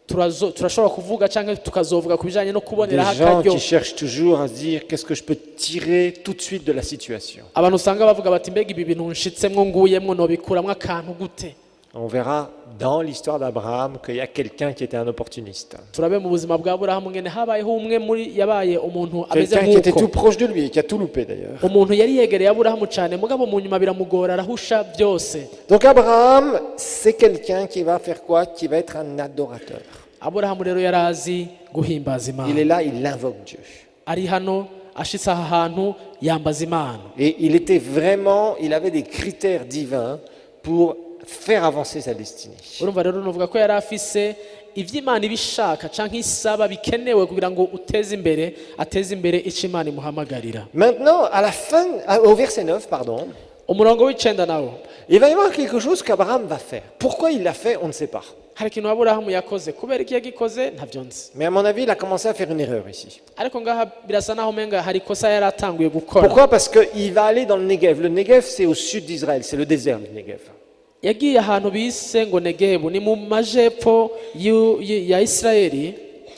turashobora kuvuga canke tukazovuga ku bijanye no Des kuboneraho gens akaryo qui cherchent toujours à se dire, qu'est-ce que je peux tirer tout de suite de la situation? abantu usanga bavuga bati mbega ibi bintu nshitsemwo nguyemwo nobikuramwo akantu gute On verra dans l'histoire d'Abraham qu'il y a quelqu'un qui était un opportuniste. turabe mu buzima bwa burahamu ngene habayeho umwe muri yabaye umuntu ameze Quelqu'un qui était tout nk'uko proche de lui et qui a tout loupé d'ailleurs. umuntu yari yegereye aburahamu cane mugabo mu nyuma biramugora arahusha byose Donc Abraham, c'est quelqu'un qui va faire quoi? Qui va être un adorateur. aburahamu rero yari azi guhimbaza Il est imana là, il invoque Dieu. ari hano ashitse aha hantu yambaza imana Et il avait des critères divins pour faire avancer sa destinée. urumva rero nuvuga ko yari afise ivy'Imana ibishaka canke isaba bikenewe kugira ngo ateze imbere ico Imana imuhamagarira. Maintenant, à la fin, au verset 9, pardon, Umurongo w'icenda nawo il va y avoir quelque chose qu'Abraham va faire. Pourquoi il l'a fait, on ne sait pas. hari ikintu Aburahamu yakoze, kubera iki yagikoze ntavyo nzi, Mais à mon avis, il a commencé à faire une erreur ici. ariko ngaha birasa naho umenga hari ikosa yari atanguye gukora. Pourquoi? Parce qu'il va aller dans le Negev. Le Negev, c'est au sud d'Israël, c'est le désert du Negev. Yagiye ahantu bise ngo Negebu, ni mu majepfo ya Isirayeli.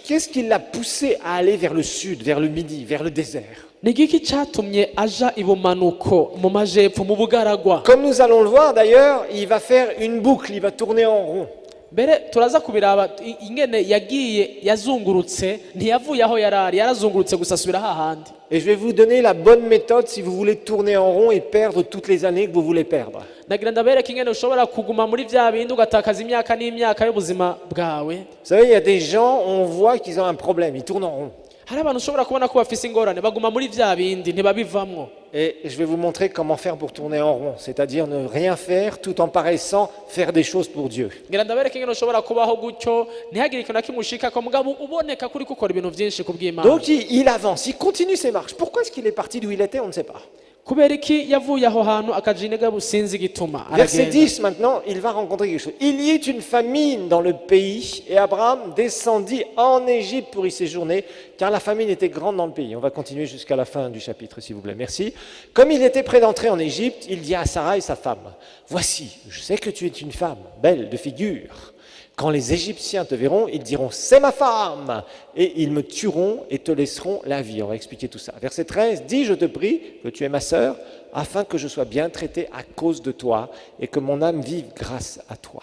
Qu'est-ce qui l'a poussé à aller vers le sud, vers le midi, vers le désert? Ni igiki catumye aja ibumanuko mu majepfo mu bugaragwa? Comme nous allons le voir d'ailleurs, il va faire une boucle, il va tourner en rond. Mbere turaza kubiraba ingene yagiye yazungurutse, ntiyavuye aho yarari, yarazungurutse gusa asubira hahandi. Et je vais vous donner la bonne méthode si vous voulez tourner en rond et perdre toutes les années que vous voulez perdre. Nagira ndabereka ingene ushobora kuguma muri vya bindi ugatakaza imyaka n'imyaka y'ubuzima bwawe. Vous savez, il y a des gens, on voit qu'ils ont un problème, ils tournent en rond. Hari abantu ushobora kubona ko bafise ingorane baguma muri vya bindi ntibabivamwo. Et je vais vous montrer comment faire pour tourner en rond, c'est-à-dire ne rien faire tout en paraissant faire des choses pour Dieu. Ngira ndabereka ingene ushobora kubaho gutyo ntihagire ikintu kimushika ko mugabo uboneka kuri gukora ibintu vyinshi kubw'Imana. Donc il avance, il continue ses marches. Pourquoi est-ce qu'il est parti d'où il était? On ne sait pas. Kubera iki yavuye aho hantu akaja Negebu sinzi gituma Verset aragenda. 10 maintenant, il va rencontrer quelque chose. Il y eut une famine dans le pays et Abraham descendit en Égypte pour y séjourner car la famine était grande dans le pays. On va continuer jusqu'à la fin du chapitre s'il vous plaît. Merci. Comme il était près d'entrer en Égypte, il dit à Sarah et sa femme, « Voici, je sais que tu es une femme belle de figure. Quand les Égyptiens te verront, ils diront, c'est ma femme, et ils me tueront et te laisseront la vie. » On va expliquer tout ça. Verset 13, « Dis, je te prie, que tu es ma sœur, afin que je sois bien traité à cause de toi, et que mon âme vive grâce à toi. »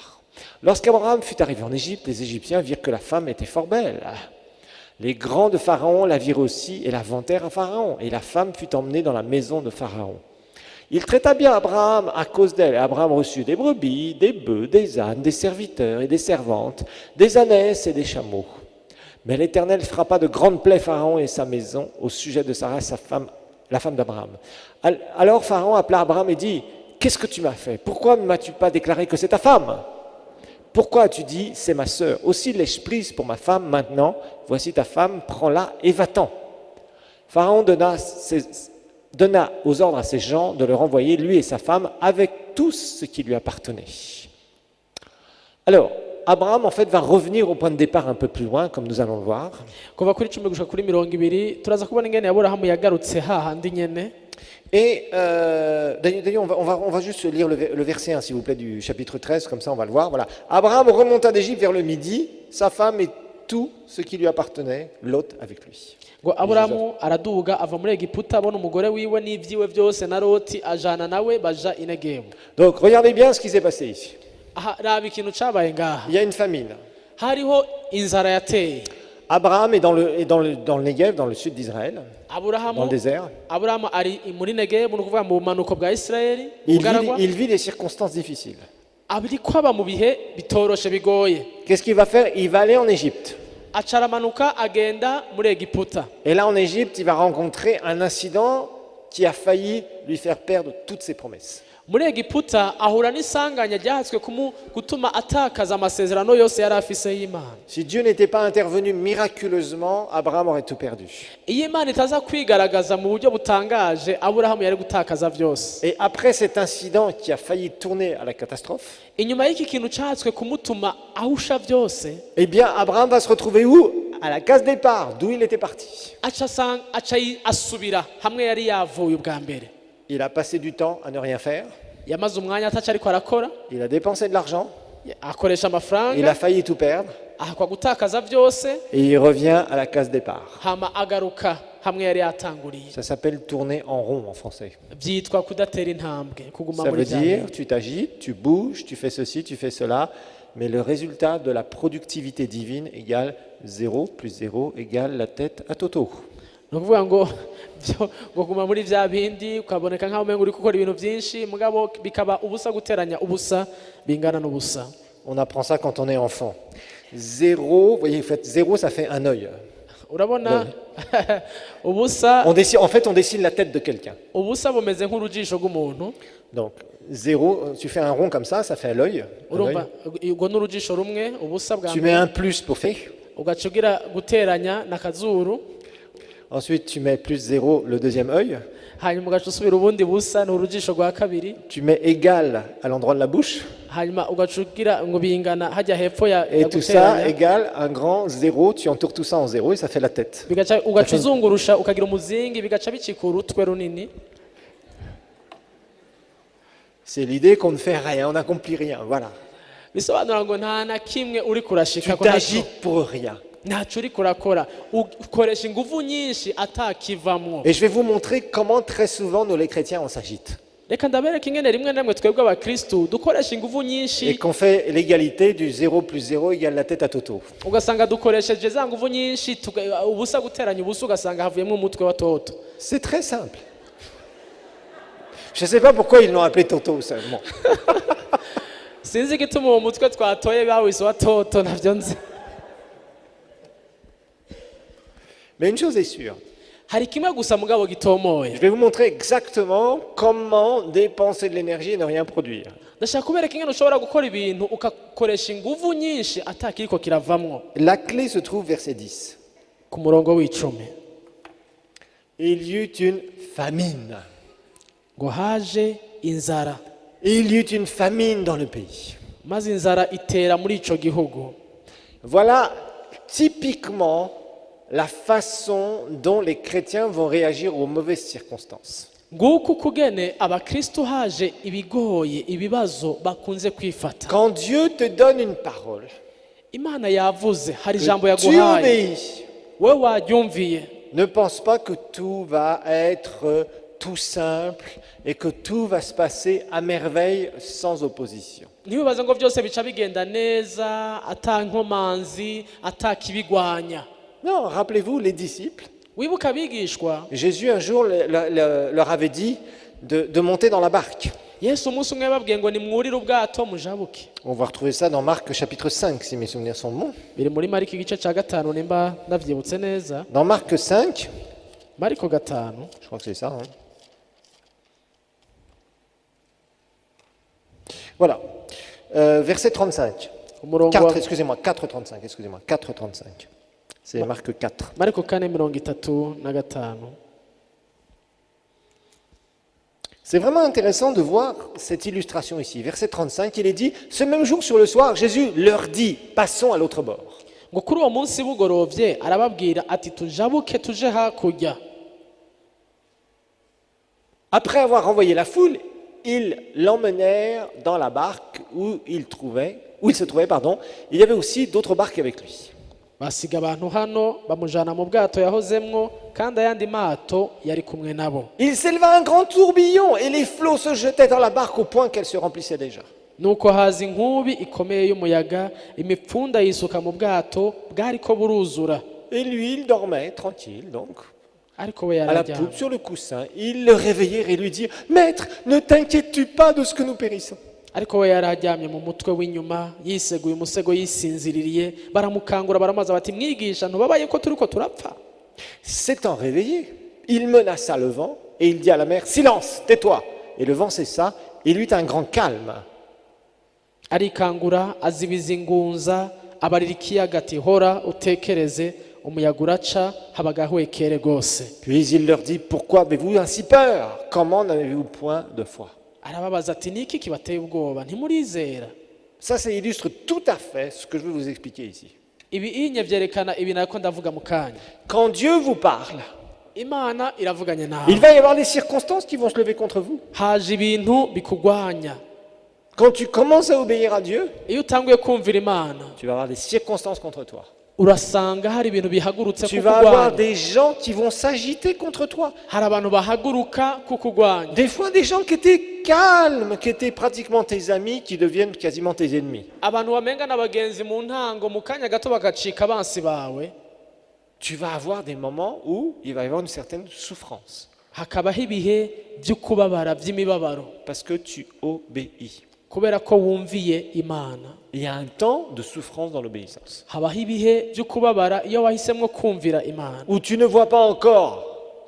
Lorsqu'Abraham fut arrivé en Égypte, les Égyptiens virent que la femme était fort belle. Les grands de Pharaon la virent aussi, et la vantèrent à Pharaon, et la femme fut emmenée dans la maison de Pharaon. Il traita bien Abraham à cause d'elle. Abraham reçut des brebis, des bœufs, des ânes, des serviteurs et des servantes, des ânesses et des chameaux. Mais l'Éternel frappa de grandes plaies Pharaon et sa maison au sujet de Sarah, sa femme, la femme d'Abraham. Alors Pharaon appela Abraham et dit, « Qu'est-ce que tu m'as fait? Pourquoi ne m'as-tu pas déclaré que c'est ta femme? Pourquoi as-tu dit, c'est ma sœur? Aussi l'ai-je prise pour ma femme maintenant. Voici ta femme, prends-la et va-t'en. » Pharaon donna aux ordres à ses gens de le renvoyer, lui et sa femme, avec tout ce qui lui appartenait. Alors, Abraham, en fait, va revenir au point de départ un peu plus loin, comme nous allons le voir. Kuva kuri 10 gushika kuri 20 turaza kubona ingene Aburahamu yagarutse hahandi nyene. Et d'ailleurs, on va juste lire le verset 1, s'il vous plaît, du chapitre 13, comme ça on va le voir. Voilà. Abraham remonta d'Égypte vers le midi, sa femme et tout ce qui lui appartenait, Lot avec lui. Ngo Aburahamu araduga ava muri Egiputa abona umugore wiwe n'ivyiwe byose na Loti ajana nawe baja i Negebu. Donc, regardez bien ce qui s'est passé ici. Aha raba ikintu cabaye ngaha. Il y a une famine. Hariho inzara yateye. Abraham est dans le Negev, dans le sud d'Israël, dans le désert. Aburahamu ari muri Negebu no kuvuga mu bumanuko bwa Isirayeli. Il vit des circonstances difficiles. Abiri kwaba mu bihe bitoroshe bigoye. Qu'est-ce qu'il va faire? Il va aller en Égypte. Acaramanuka agenda muri Egiputa. Et là, en Égypte, il va rencontrer un incident qui a failli lui faire perdre toutes ses promesses. Muri Egiputa ahura n'isanganya ryahatswe gutuma atakaza amasezerano yose yari afise y'Imana. Si Dieu n'était pas intervenu miraculeusement, Abraham aurait tout perdu. Iyo Imana itaza kwigaragaza mu buryo butangaje, Aburahamu yari gutakaza byose. Et après cet incident qui a failli tourner à la catastrophe, Inyuma y'iki kintu cahatswe kumutuma ahusha byose, eh bien, Abraham va se retrouver où? À la case départ, d'où il était parti. aca asubira hamwe yari yavuye ubwa mbere. Il a passé du temps à ne rien faire. Yamaze umwanya ataca ariko arakora, Il a dépensé de l'argent. akoresha Il a amafaranga, failli tout perdre. ahakwa gutakaza byose, Et il revient à la case départ. hama agaruka hamwe yari yatanguriye. Ça s'appelle tourner en rond en français. Byitwa kudatera intambwe, kuguma Ça muri veut dire, tu t'agites, tu bouges, tu fais ceci, tu fais cela, mais le résultat de la productivité divine égale 0 plus 0 égale la tête à Toto. ni ukuvuga ngo guma muri vya bindi ukaboneka nk'aho umenga uri gukora ibintu byinshi mugabo bikaba ubusa guteranya ubusa bingana n'ubusa. On apprend ça quand on est enfant. 0, vous voyez, vous faites 0, ça fait un œil. urabona ubusa En fait, on dessine la tête de quelqu'un. ubusa bumeze nk'urujisho rw'umuntu Donc, 0, tu fais un rond comme ça fait l'œil. urumva ubwo n'urujisho rumwe ubusa bwa Tu mets un plus pour faire. ugaca ugira guteranya n'akazuru Ensuite, tu mets plus 0, le deuxième œil. hanyuma ugaca usubira ubundi busa ni urujisho rwa kabiri Tu mets égal à l'endroit de la bouche. hanyuma ugaca ugira ngo bingana hajya hepfo ya Et ya tout ça guteranya égale un grand 0. Tu entoures tout ça en 0 et ça fait la tête. ugaca uzungurusha ukagira umuzingi bigaca bicika urutwe runini. C'est l'idée qu'on ne fait rien, on n'accomplit rien. Voilà. bisobanura ngo nta na kimwe uri Tu kurashika ko t'agites pour rien. ntacyo uri kurakora ukoresha ingufu nyinshi atakivamwo. Et je vais vous montrer comment très souvent nous les chrétiens on s'agite. reka ndabereka ingene rimwe na rimwe twebwe abakristu dukoresha ingufu Et nyinshi qu'on fait l'égalité du 0 plus 0 égale la tête à Toto. ugasanga dukoresheje za ngufu nyinshi ubusa guteranya ubusa ugasanga havuyemo umutwe wa toto. C'est très simple. Je ne sais pas pourquoi ils l'ont appelé Toto seulement. sinzi igituma uwo mutwe twatoye bawise wa toto ntabyo nzi. Mais une chose est sûre, hari kimwe gusa mugabo gitomoye je vais vous montrer exactement comment dépenser de l'énergie et ne rien produire. ndashaka kubereka ingene ushobora gukora ibintu ugakoresha ingufu nyinshi atakiriko kiravamwo. La clé se trouve verset 10. ku murongo w'icumi Il y eut une famine. ngo haje inzara Il y eut une famine dans le pays. maze inzara itera muri ico gihugu. Voilà typiquement la façon dont les chrétiens vont réagir aux mauvaises circonstances. nguko kugene abakristu haje ibigoye ibibazo bakunze kwifata. Quand Dieu te donne une parole, imana yavuze hari ijambo que tu yaguhaye obéis, we waryumviye ne pense pas que tout va être tout simple et que tout va se passer à merveille sans opposition. ntibibaze ngo byose bica bigenda neza ata nkomanzi ata kibigwanya. Non, rappelez-vous les disciples. wibuka abigishwa Jésus un jour leur avait dit de monter dans la barque. yesu umunsi umwe yababwiye ngo nimwurire ubwato mujabuke. On va retrouver ça dans Marc chapitre 5 si mes souvenirs sont bons. biri muri mariko igice cya gatanu nimba ndavyibutse neza. Dans Marc 5, mariko gatanu je crois que c'est ça. Hein. Voilà. Verset 35. umurongo 4, wa excusez-moi, 4,35, excusez-moi, 4,35. C'est Marc 4. mariko 4:35. C'est vraiment intéressant de voir cette illustration ici. Verset 35, il est dit, ce même jour sur le soir, Jésus leur dit, passons à l'autre bord. ngo kuri uwo munsi bugorovye arababwira ati tujabuke tuje hakurya. Après avoir renvoyé la foule, ils l'emmenèrent dans la barque où il se trouvait. Il y avait aussi d'autres barques avec lui. basiga abantu hano bamujana mu bwato yahozemwo kandi ayandi mato yari kumwe nabo. Il s'éleva un grand tourbillon et les flots se jetaient dans la barque au point qu'elle se remplissait déjà. nuko haza inkubi ikomeye y'umuyaga imipfunda yisuka mu bwato bwariko buruzura. Et lui, il dormait tranquille, donc, ariko we à la yarajyamye. poupe, sur le coussin. Ils le réveillèrent et lui dirent, Maître, ne t'inquiètes-tu pas de ce que nous périssons? ariko we yarajyamye mu mutwe w'inyuma yiseguye umusego yisinziririye baramukangura baramaza bati mwigisha ntubabaye ko turiko turapfa. S'étant réveillé, il menaça le vent et il dit à la mer, Silence, tais-toi. Et le vent cessa, il eut un grand calme. arikangura azibiza ingunza abarira ikiyaga ati hora utekereze umuyaga uraca habagahwekere rwose. Puis il leur dit, Pourquoi avez-vous ainsi peur? Comment n'avez-vous point de foi? arababaza ati niki kibateye ubwoba ntimurizera? Ça illustre tout à fait ce que je veux vous expliquer ici. ibi inye vyerekana ibi nako ndavuga mu kanya. Quand Dieu vous parle, imana iravuganye il nawe va y avoir des circonstances qui vont se lever contre vous. haje ibintu bikugwanya. Quand tu commences à obéir à Dieu, iyo utanguye kumvira imana tu vas avoir des circonstances contre toi. urasanga hari ibintu bihagurutse Tu vas avoir kukugwanya. des gens qui vont s'agiter contre toi. hari abantu bahaguruka kukugwanya. Des fois, des gens qui étaient calmes, qui étaient pratiquement tes amis, qui deviennent quasiment tes ennemis. abantu bamenga n'abagenzi mu ntango mu kanya gato bagacika abansi bawe. Tu vas avoir des moments où il va y avoir une certaine souffrance. hakabaho ibihe by'ukubabara by'imibabaro Parce que tu obéis. kubera ko wumviye imana. Il y a un temps de souffrance dans l'obéissance, Habaho ibihe byo kubabara iyo wahisemo kumvira imana, où tu ne vois pas encore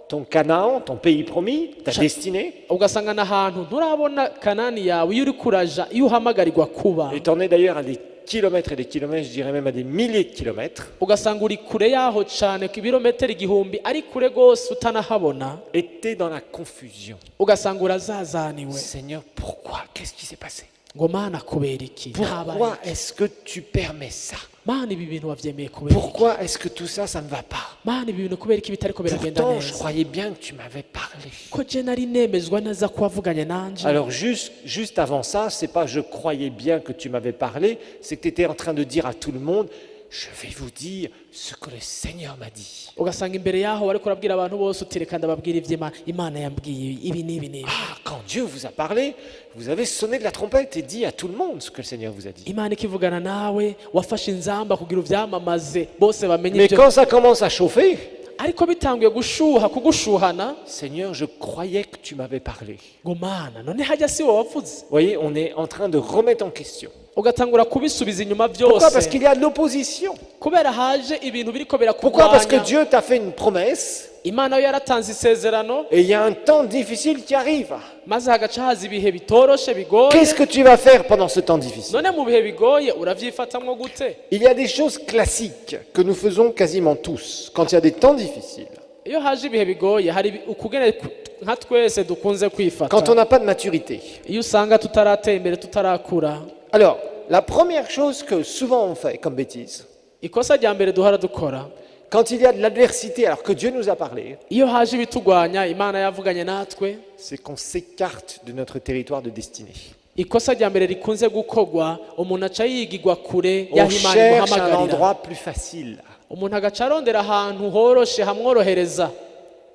ton Canaan, ton pays promis, ta destinée, ugasanga n'ahantu nturabona kanani yawe iyo uri kuraja, iyo uhamagarirwa kuba, et t'en es d'ailleurs à des kilomètres et des kilomètres, je dirais même à des milliers de kilomètres, ugasanga uri kure yaho cyane ku birometero igihumbi, ari kure rwose utanahabona, et t'es dans la confusion. ugasanga urazazaniwe Seigneur, pourquoi? Qu'est-ce qui s'est passé? ngo mana kubera iki, Pourquoi est-ce que tu permets ça? mana ibi bintu wabyemeye kubera iki, Pourquoi est-ce que tout ça, ça ne va pas? mana ibi bintu kubera iki bitariko biragenda Pourtant, je neza, croyais bien que tu m'avais parlé. ko je nari nemezwa neza ko wavuganye nanje. Alors juste avant ça, c'est pas je croyais bien que tu m'avais parlé, c'est que tu étais en train de dire à tout le monde, je vais vous dire ce que le Seigneur m'a dit. Ugasanga imbere yaho wariko urabwira abantu bose uti reka ndababwira ivy'Imana, Imana yambwiye ibi n'ibi n'ibi. Ah, quand Dieu vous a parlé, vous avez sonné de la trompette et dit à tout le monde ce que le Seigneur vous a dit. Imana ikivugana nawe wafashe inzamba kugira uvyamamaze bose bamenye Mais ivyo. quand ça commence à chauffer, Ariko bitanguye gushuha kugushuhana, Seigneur, je croyais que tu m'avais parlé. ngo mana none hajya si wowe wavuze. Vous voyez, on est en train de remettre en question. Ugatangura kubisubiza inyuma Pourquoi? Parce byose qu'il y a de l'opposition. kubera haje ibintu biriko Pourquoi? Parce que birakurwanya. Dieu t'a fait une promesse Imana yo yaratanze isezerano, et il y a un temps difficile qui arrive. maze hagaca haza ibihe bitoroshe bigoye. Qu'est-ce que tu vas faire pendant ce temps difficile? None mu bihe bigoye uravyifatamwo gute? Il y a des choses classiques que nous faisons quasiment tous quand il y a des temps difficiles. Iyo haje ibihe bigoye hari ukugene nka twese dukunze kwifata. Quand on n'a pas de maturité. Iyo usanga tutaratera imbere tutarakura, Alors, la première chose que souvent on fait comme bêtise, ikosa rya mbere duhora dukora quand il y a de l'adversité alors que Dieu nous a parlé, iyo haje ibitugwanya Imana yavuganye natwe, c'est qu'on s'écarte de notre territoire de destinée. ikosa rya mbere rikunze gukorwa, umuntu aca yigigwa kure On y'aho Imana cherche un imuhamagarira, endroit plus facile. umuntu agaca arondera ahantu horoshe hamworohereza,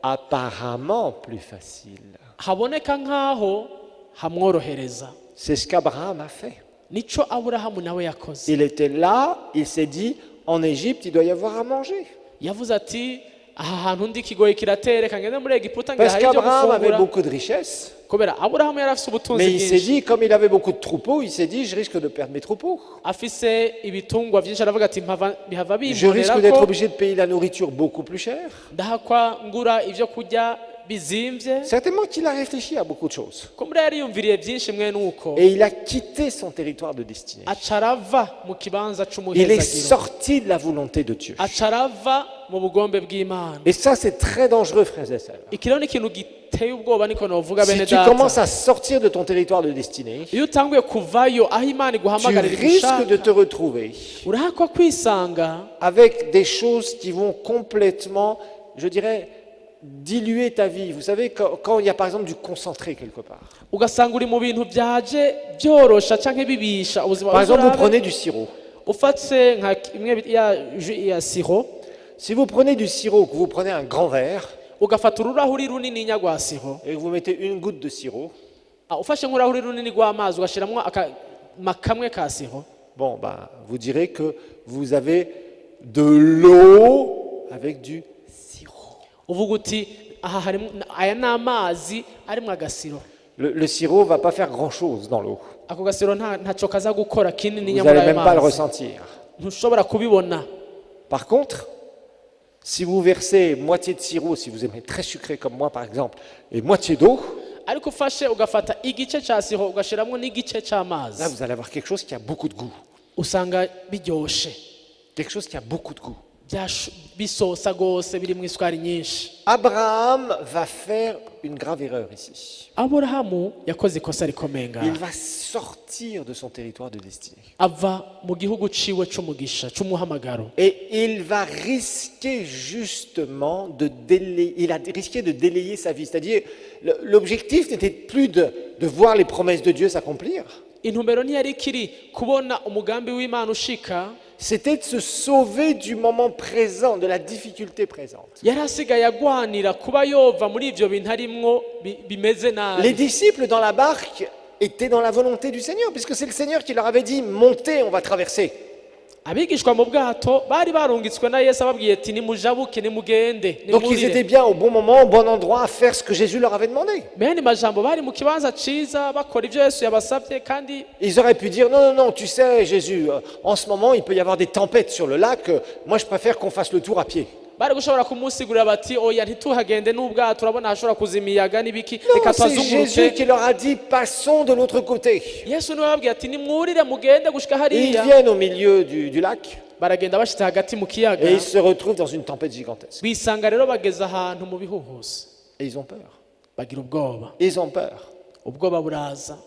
Apparemment plus facile. haboneka nk'aho hamworohereza. C'est ce qu'Abraham a fait. Nico Aburahamu nawe yakoze. Il était là, il s'est dit, en Égypte, il doit y avoir à manger. Yavuze ati aha hantu ndi kigoye kiratere kangende muri Egiputa Parce ngaho ibyo qu'Abraham avait gufungura, beaucoup de richesses, kubera Aburahamu yari afise ubutunzi mais il s'est bwinshi, dit, comme il avait beaucoup de troupeaux, il s'est dit, je risque de perdre mes troupeaux. afise ibitungwa byinshi, aravuga ati bihava Je risque bimbonera d'être ko obligé de payer la nourriture beaucoup plus chère. ndahakwa ngura ibyo kurya bizimvye. Certainement qu'il a réfléchi à beaucoup de choses. Kumbura yari yumviriye byinshi mwene uko, Et il a quitté son territoire de destinée. aca arava mu kibanza Il est c'umuhezagiro, sorti de la volonté de Dieu. aca arava mu bugombe bw'Imana. Et ça, c'est très dangereux, frères et sœurs. Iki rero ni ikintu giteye ubwoba, niko novuga Si bene tu commences data. à sortir de ton territoire de destinée, Iyo utanguye kuvayo aho Imana tu iguhamagarira risques de gushaka, te retrouver urahakwa kwisanga avec des choses qui vont complètement, je dirais, diluer ta vie. Vous savez, quand il y a par exemple du concentré quelque part. ugasanga uri mu bintu byaje byorosha canke bibisha ubuzima Par exemple, vous bwawe. prenez du sirop. Ufatse nka imwe ya siro, Si vous prenez du sirop, que vous prenez un grand verre ugafata ururahuri runini nya rwa siro, et que vous mettez une goutte de sirop, ufashe nk'urahuri runini rw'amazi ugashiramwo makamwe ka siro, bon, bah, vous direz que vous avez de l'eau avec du sirop. uvuga uti aha harimo aya ni amazi arimwo agasiro. Le sirop ne va pas faire grand-chose dans l'eau. Ako gasiro ntaco kaza gukora kinini Vous nya muri n'allez ayo même pas le mazi, ressentir. ntushobora kubibona. Par contre, si vous versez moitié de sirop, si vous aimez très sucré comme moi par exemple, et moitié d'eau, Ariko ufashe ugafata igice ca siro ugashiramwo n'igice là c'amazi, vous allez avoir quelque chose qui a beaucoup de goût. usanga biryoshe, Quelque chose qui a beaucoup de goût. bisosa gose birimwo isukari nyinshi. Abraham va faire une grave erreur ici. Aburahamu yakoze ikosa rikomeye ngaha. Il va sortir de son territoire de destinée. Ava mu gihugu ciwe c'umugisha c'umuhamagaro, Et il va risquer justement il a risqué de délayer sa vie. C'est-à-dire, l'objectif n'était plus de voir les promesses de Dieu s'accomplir. intumbero ntiyari ikiri kubona umugambi w'Imana ushika, C'était de se sauver du moment présent, de la difficulté présente. yari asigaye agwanira kuba yova muri ivyo bintu arimwo bimeze Les nabi. disciples dans la barque étaient dans la volonté du Seigneur, puisque c'est le Seigneur qui leur avait dit, montez, on va traverser. abigishwa mu bwato bari barungitswe na Yesu ababwiye ati nimujabuke nimugende Donc ils étaient nimurire bien au bon moment, au bon endroit à faire ce que Jésus leur avait demandé. bene majambo bari mu kibanza ciza bakora ivyo Yesu yabasabye kandi Ils auraient pu dire, non, non, non, tu sais Jésus, en ce moment il peut y avoir des tempêtes sur le lac, moi je préfère qu'on fasse le tour à pied. bari gushobora kumusigurira bati oya ntituhagende n'ubwato urabona hashobora kuza imiyaga n'ibiki Non, reka c'est Jésus tuhazunguruke qui leur a dit, passons de l'autre côté. Yesu niwe yababwiye ati nimwurire mugende gushika Et ils hariya viennent au milieu du lac baragenda bashitse hagati mu kiyaga et ils se retrouvent dans une tempête gigantesque. bisanga rero bageze ahantu mu bihuhusi Et ils ont peur. bagira ubwoba Ils ont peur. ubwoba buraza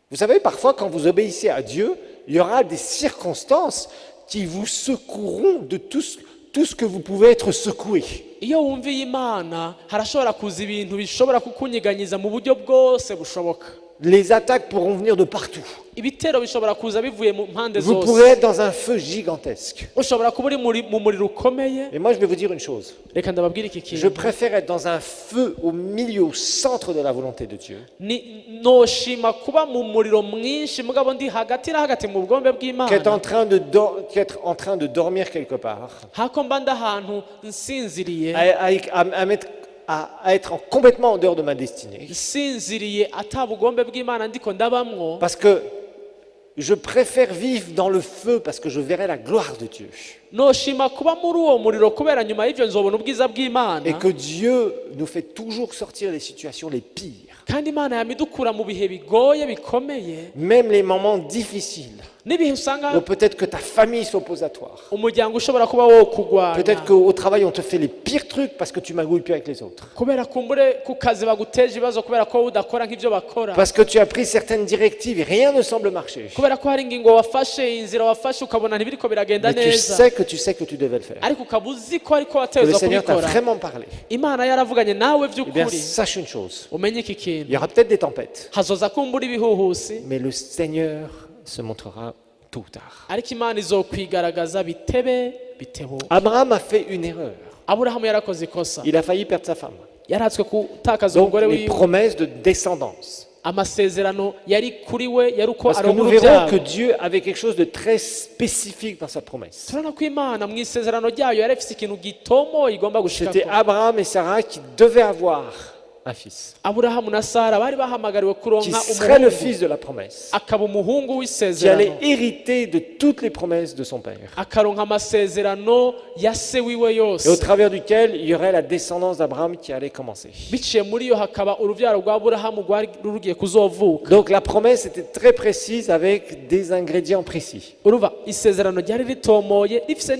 Vous savez, parfois quand vous obéissez à Dieu, il y aura des circonstances qui vous secoueront de tout ce que vous pouvez être secoué. iyo wumviye Imana harashobora kuza ibintu bishobora kukunyiganyiza mu buryo bwose bushoboka Les attaques pourront venir de partout. ibitero bishobora kuza bivuye mu mpande Vous zose pourrez être dans un feu gigantesque. ushobora kuba uri mu muriro ukomeye Mais moi, je vais vous dire une chose. reka ndababwire iki Je kintu préfère être dans un feu au milieu, au centre de la volonté de Dieu, noshima kuba mu muriro mwinshi mugabo ndi hagati na hagati mu bugombe qu'être bw'Imana qu'être en train de dormir quelque part, hako mba ndi ahantu nsinziriye à être complètement en dehors de ma destinée. nsinziriye ata bugombe bw'Imana ndiko ndabamwo Parce que je préfère vivre dans le feu parce que je verrai la gloire de Dieu. noshima kuba muri uwo muriro kubera nyuma y'ivyo nzobona ubwiza Et bw'Imana que Dieu nous fait toujours sortir des situations les pires. kandi Imana yamidukura mu bihe bigoye bikomeye Même les moments difficiles, n'ibihe usanga où peut-être que ta famille s'oppose à toi. umuryango ushobora kuba wo kugwana Peut-être qu'au travail, on te fait les pires trucs parce que tu magouilles plus avec les autres. kubera kumbure ku kazi baguteje ibibazo kubera ko udakora nk'ivyo bakora Parce que tu as pris certaines directives et rien ne semble marcher. kubera ko hari ingingo wafashe inzira wafashe ukabona ntibiriko biragenda Mais neza tu sais que tu devais le faire. ariko ukaba uzi ko ariko Que le wategerezwa Seigneur t'a kubikora vraiment parlé. Imana yaravuganye nawe Eh bien, vy'ukuri sache une chose. umenye iki Il kintu y aura peut-être des tempêtes, hazoza kumbura ibihuhusi mais le Seigneur se montrera tôt ou tard. ariko Imana izokwigaragaza bitebe bitebuka Abraham a fait une erreur. Aburahamu yarakoze ikosa Il a failli perdre sa femme. yaratswe gutakaza Donc, umugore les wiwe promesses de descendance. amasezerano yari kuri we yari uko Parce que nous aronka verrons que urubyaro Dieu avait quelque chose de très spécifique dans sa promesse. turabona ko Imana mu isezerano ryayo yari ifite ikintu gitomoye igomba C'était gushikako Abraham et Sarah qui devaient avoir un fils, Aburahamu na Sara bari bahamagariwe qui kuronka serait le umuhungu fils de la promesse, akaba umuhungu qui allait w'isezerano hériter de toutes les promesses de son père, akaronka amasezerano ya se wiwe et au yose travers duquel il y aurait la descendance d'Abraham qui allait commencer. biciye muri yo hakaba urubyaro rwa Aburahamu rwari rugiye kuzovuka Donc la promesse était très précise avec des ingrédients précis. uruva isezerano ryari ritomoye rifise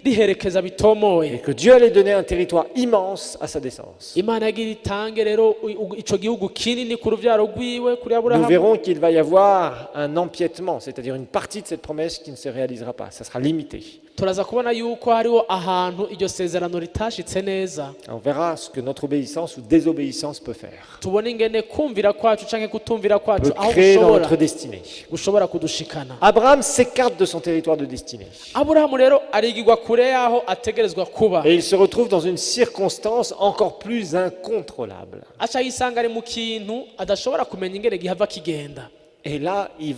riherekeza Et bitomoye que Dieu allait donner un territoire immense à sa descendance. Imana yagira itange rero ico gihugu kinini ku rubyaro rwiwe kuri Nous Aburahamu verrons qu'il va y avoir un empiètement, c'est-à-dire une partie de cette promesse qui ne se réalisera pas. Ça sera limité. turaza kubona yuko hariho ahantu iryo sezerano ritashitse neza On verra ce que notre obéissance ou désobéissance peut faire. tubone ingene kumvira kwacu canke kutumvira kwacu Peut aho créer dans gushobora notre destinée. gushobora kudushikana Abraham s'écarte de son territoire de destinée. Aburahamu rero arigirwa kure yaho ategerezwa kuba Et il se retrouve dans une circonstance encore plus incontrôlable. aca yisanga ari mu kintu adashobora kumenya ingene gihava kigenda Et là, il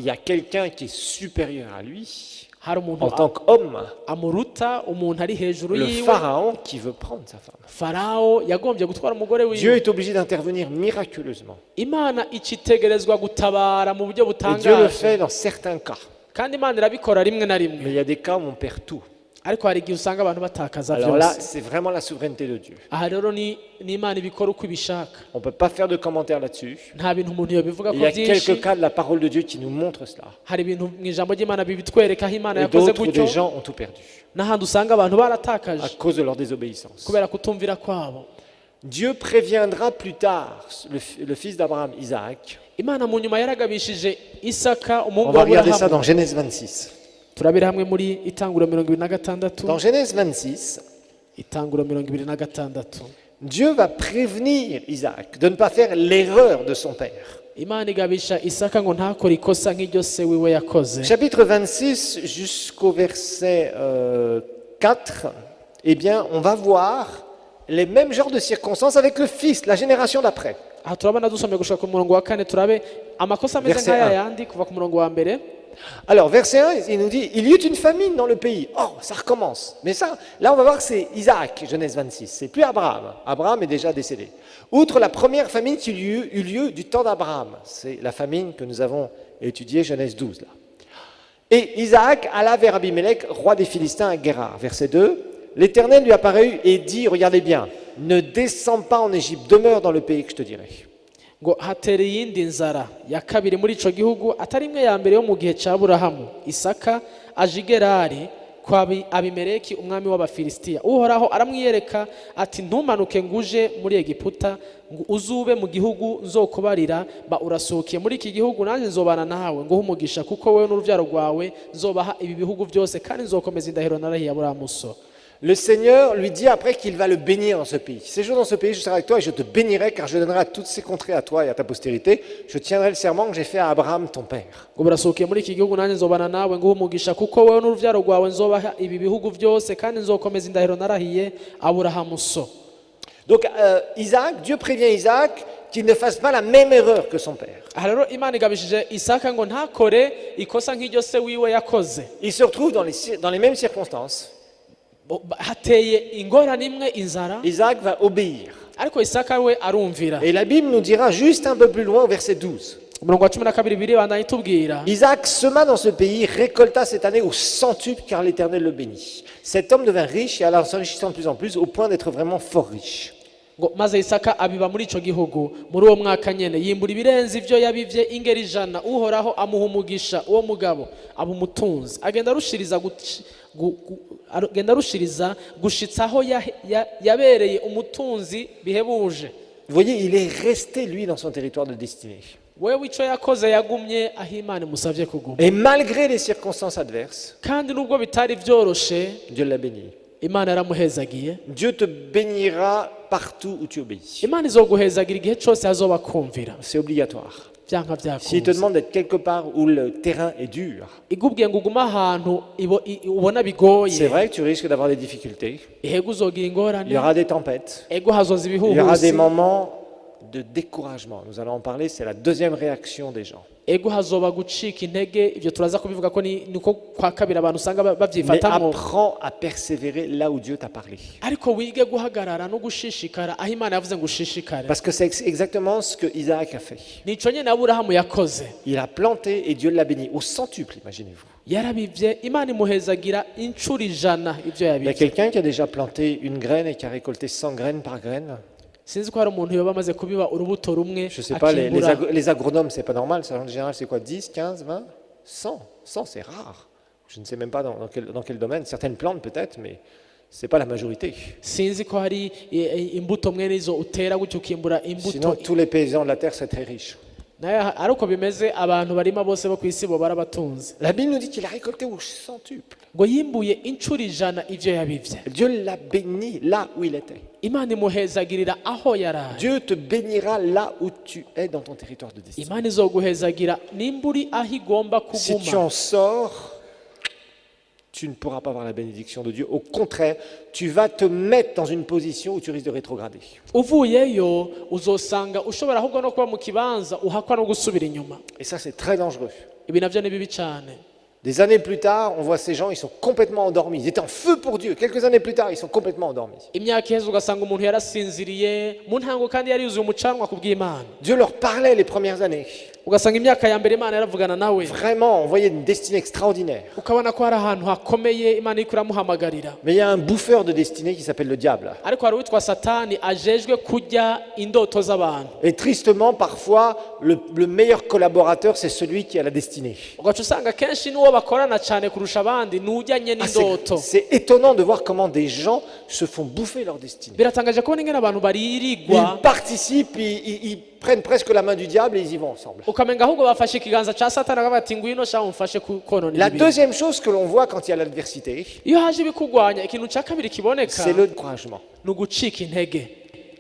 y a quelqu'un qui est supérieur à lui hari umuntu en tant qu'homme, amuruta umuntu ari hejuru le yiwe pharaon qui veut prendre sa femme. Farawo yagombye gutwara umugore Dieu wiwe est obligé d'intervenir miraculeusement. Imana icitegerezwa gutabara mu buryo Et Dieu le butangaje fait dans certains cas. kandi Imana irabikora rimwe na Mais rimwe il y a des cas où on perd tout. ariko hari igihe usanga abantu batakaza Alors là, byose c'est vraiment la souveraineté de Dieu. aha rero ni Imana ibikora uko ibishaka On ne peut pas faire de commentaires là-dessus. nta bintu umuntu yobivuga Il ko y a byinshi quelques cas de la parole de Dieu qui nous montrent cela. hari ibintu mu ijambo ry'Imana bibitwereka aho Imana Et yakoze d'autres où gutyo des gens ont tout perdu n'ahandi usanga abantu à baratakaje cause de leur désobéissance. kubera kutumvira kwabo Dieu préviendra plus tard le fils d'Abraham, Isaac. Imana mu nyuma yaragabishije Isaka On umuhungu va wa regarder ça dans Aburahamu Genèse 26. turabira hamwe muri itanguro 26 Dans Genèse 26, itanguro 26 Dieu va prévenir Isaac de ne pas faire l'erreur de son père. Imana igabisha Isaka ngo ntakore ikosa nk'iryo se wiwe yakoze Chapitre 26 jusqu'au verset 4, eh bien, on va voir les mêmes genres de circonstances avec le fils, la génération d'après. aha turabona dusomye gushaka ku murongo wa 4 turabe amakosa ameze Verset nk'aya 1. yandi kuva ku murongo wa mbere. Alors, verset 1, il nous dit, il y eut une famine dans le pays. Oh, ça recommence. Mais ça, là, on va voir que c'est Isaac, Genèse 26. C'est plus Abraham. Abraham est déjà décédé. Outre la première famine qui eut lieu du temps d'Abraham. C'est la famine que nous avons étudiée, Genèse 12, là. Et Isaac alla vers Abimelech, roi des Philistins à Guérar. Verset 2, l'Éternel lui apparut et dit, regardez bien, ne descends pas en Égypte, demeure dans le pays que je te dirai. Ngo hatera iyindi nzara ya kabiri muri ico gihugu atari imwe ya mbere yo mu gihe ca Aburahamu. Isaka aje i Gerari kwa Abimeleki umwami w'Abafilisitiya. Uhoraho aramwiyereka ati ntumanuke nguje muri Egiputa ngo uzube mu gihugu nzokubarira ba urasohokiye muri iki gihugu nanjye nzobana nawe ngo umugisha kuko wewe n'uruvyaro rwawe nzobaha ibi bihugu byose kandi nzokomeza indahiro narahiye Aburahamu so. Le Seigneur lui dit après qu'il va le bénir dans ce pays. Séjourne dans ce pays, je serai avec toi et je te bénirai car je donnerai toutes ces contrées à toi et à ta postérité. Je tiendrai le serment que j'ai fait à Abraham ton père. Ngo burasohokiye muri iki gihugu nanjye nzobana nawe ngo umugisha kuko wewe n'uruvyaro rwawe nzobaha ibi bihugu byose kandi nzokomeza indahiro narahiye Aburahamu so. Donc Isaac, Dieu prévient Isaac qu'il ne fasse pas la même erreur que son père. Aha rero Imana igabishije Isaka ngo ntakore ikosa nk'iryo se wiwe yakoze. Il se retrouve dans les mêmes circonstances. Hateye ingorane imwe inzara Isaac va obéir. ariko Isaka we arumvira. Et la Bible nous dira juste un peu plus loin au verset 12. Umurongo wa 12 biribandanya itubwira. Isaac sema dans ce pays, récolta cette année au centuple car l'Éternel le bénit. Cet homme devint riche et alla s'enrichissant de plus en plus au point d'être vraiment fort riche. Ngo maze Isaka abiba muri ico gihugu muri uwo mwaka nyene yimbura ibirenze ivyo yabivye ingeri ijana. Uhoraho amuha umugisha uwo mugabo aba umutunzi agenda arushiriza gushitsaho yabereye umutunzi bihebuje. Vous voyez, il est resté lui dans son territoire de destinée. Wewe ico yakoze yagumye aho Imana imusavye kuguma. Et malgré les circonstances adverses, Kandi nubwo bitari vyoroshe Dieu l'a béni. Imana yaramuhezagiye. Dieu te bénira partout où tu obéis. Imana izoguhezagira igihe cyose azoba kumvira. C'est obligatoire. Vyanka S'il te vyakunze. demande d'être quelque part où le terrain est dur, Igubwiye ngo uguma ahantu ubona c'est bigoye. vrai que tu risques d'avoir des difficultés. Ihego uzogira Il y ingorane. aura des tempêtes. Ego hazoza Il y aura des ibihuhusi. moments de découragement. Nous allons en parler, c'est la deuxième réaction des gens. Ego hazoba gucika intege. Ivyo turaza kubivuga ko niko kwa kabiri abantu usanga Mais bavyifatamwo. apprends à persévérer là où Dieu t'a parlé. Ariko wige guhagarara no gushishikara aho Imana yavuze ngo ushishikare. Parce que c'est exactement ce que Isaac a fait. Nico nyene Aburahamu yakoze. Il a planté et Dieu l'a béni au centuple, imaginez-vous. Yarabivye Imana imuhezagira incuro ijana ivyo Il y a yabivye. quelqu'un qui a déjà planté une graine et qui a récolté 100 graines par graine. Sinzi ko hari umuntu yoba amaze kubiba urubuto rumwe Je ne sais pas, akimbura. les agronomes, c'est pas normal. Ça, en général, c'est quoi 10, 15, 20, 100 100, c'est rare. Je ne sais même pas dans quel domaine. Certaines plantes peut-être, mais ce n'est pas la majorité. Sinzi ko hari imbuto mwene izo utera gutyo ukimbura imbuto. Sinon, tous les paysans de la terre seraient très riches. Naye ariko bimeze abantu barima bose bo kwisi bo barabatunze. La Bible nous dit qu'il a récolté au centuple. Ngo yimbuye incuro ijana ivyo yabivye. Dieu l'a béni là où il était. Imana imuhezagirira aho yaraye. Dieu te bénira là où tu es dans ton territoire de destinée. Imana izoguhezagira nimburi aho igomba Si tu kuguma. en sors, tu ne pourras pas avoir la bénédiction de Dieu. Au contraire, tu vas te mettre dans une position où tu risques de rétrograder. Uvuyeyo uzosanga ushobora ahubwo no kuba mu kibanza uhakwa no gusubira inyuma. Et ça, c'est très dangereux. Ibi navyo ni bibi cane. Des années plus tard, on voit ces gens, ils sont complètement endormis. Ils étaient en feu pour Dieu. Quelques années plus tard, ils sont complètement endormis. Imyaka iheze ugasanga umuntu yarasinziriye mu ntango kandi yari yuzuye umucanwa ku bw'Imana. Dieu leur parlait les premières années. Ugasanga imyaka ya mbere Imana yaravugana nawe. Vraiment, on voyait une destinée extraordinaire. Ukabona ko hari ahantu hakomeye Imana iriko iramuhamagarira. Mais il y a un bouffeur de destinée qui s'appelle le diable. Ariko hari uwitwa Satani ajejwe kurya indoto z'abantu. Et tristement, parfois, le meilleur collaborateur, c'est celui qui a la destinée. Ugaca usanga kenshi n'uwo bakorana cyane kurusha abandi n'ujyanye n'indoto. C'est étonnant de voir comment des gens se font bouffer leur destinée. Biratangaje kubona ingene abantu baririgwa. Ils participent, ils prennent presque la main du diable et ils y vont ensemble. Ukamenga ahubwo bafashe ikiganza ca Satani bati ngwino sha umfashe konona La ibintu. deuxième chose que l'on voit quand il y a l'adversité, Iyo haje ibikugwanya ikintu ca kabiri kiboneka c'est le découragement. ni ugucika intege.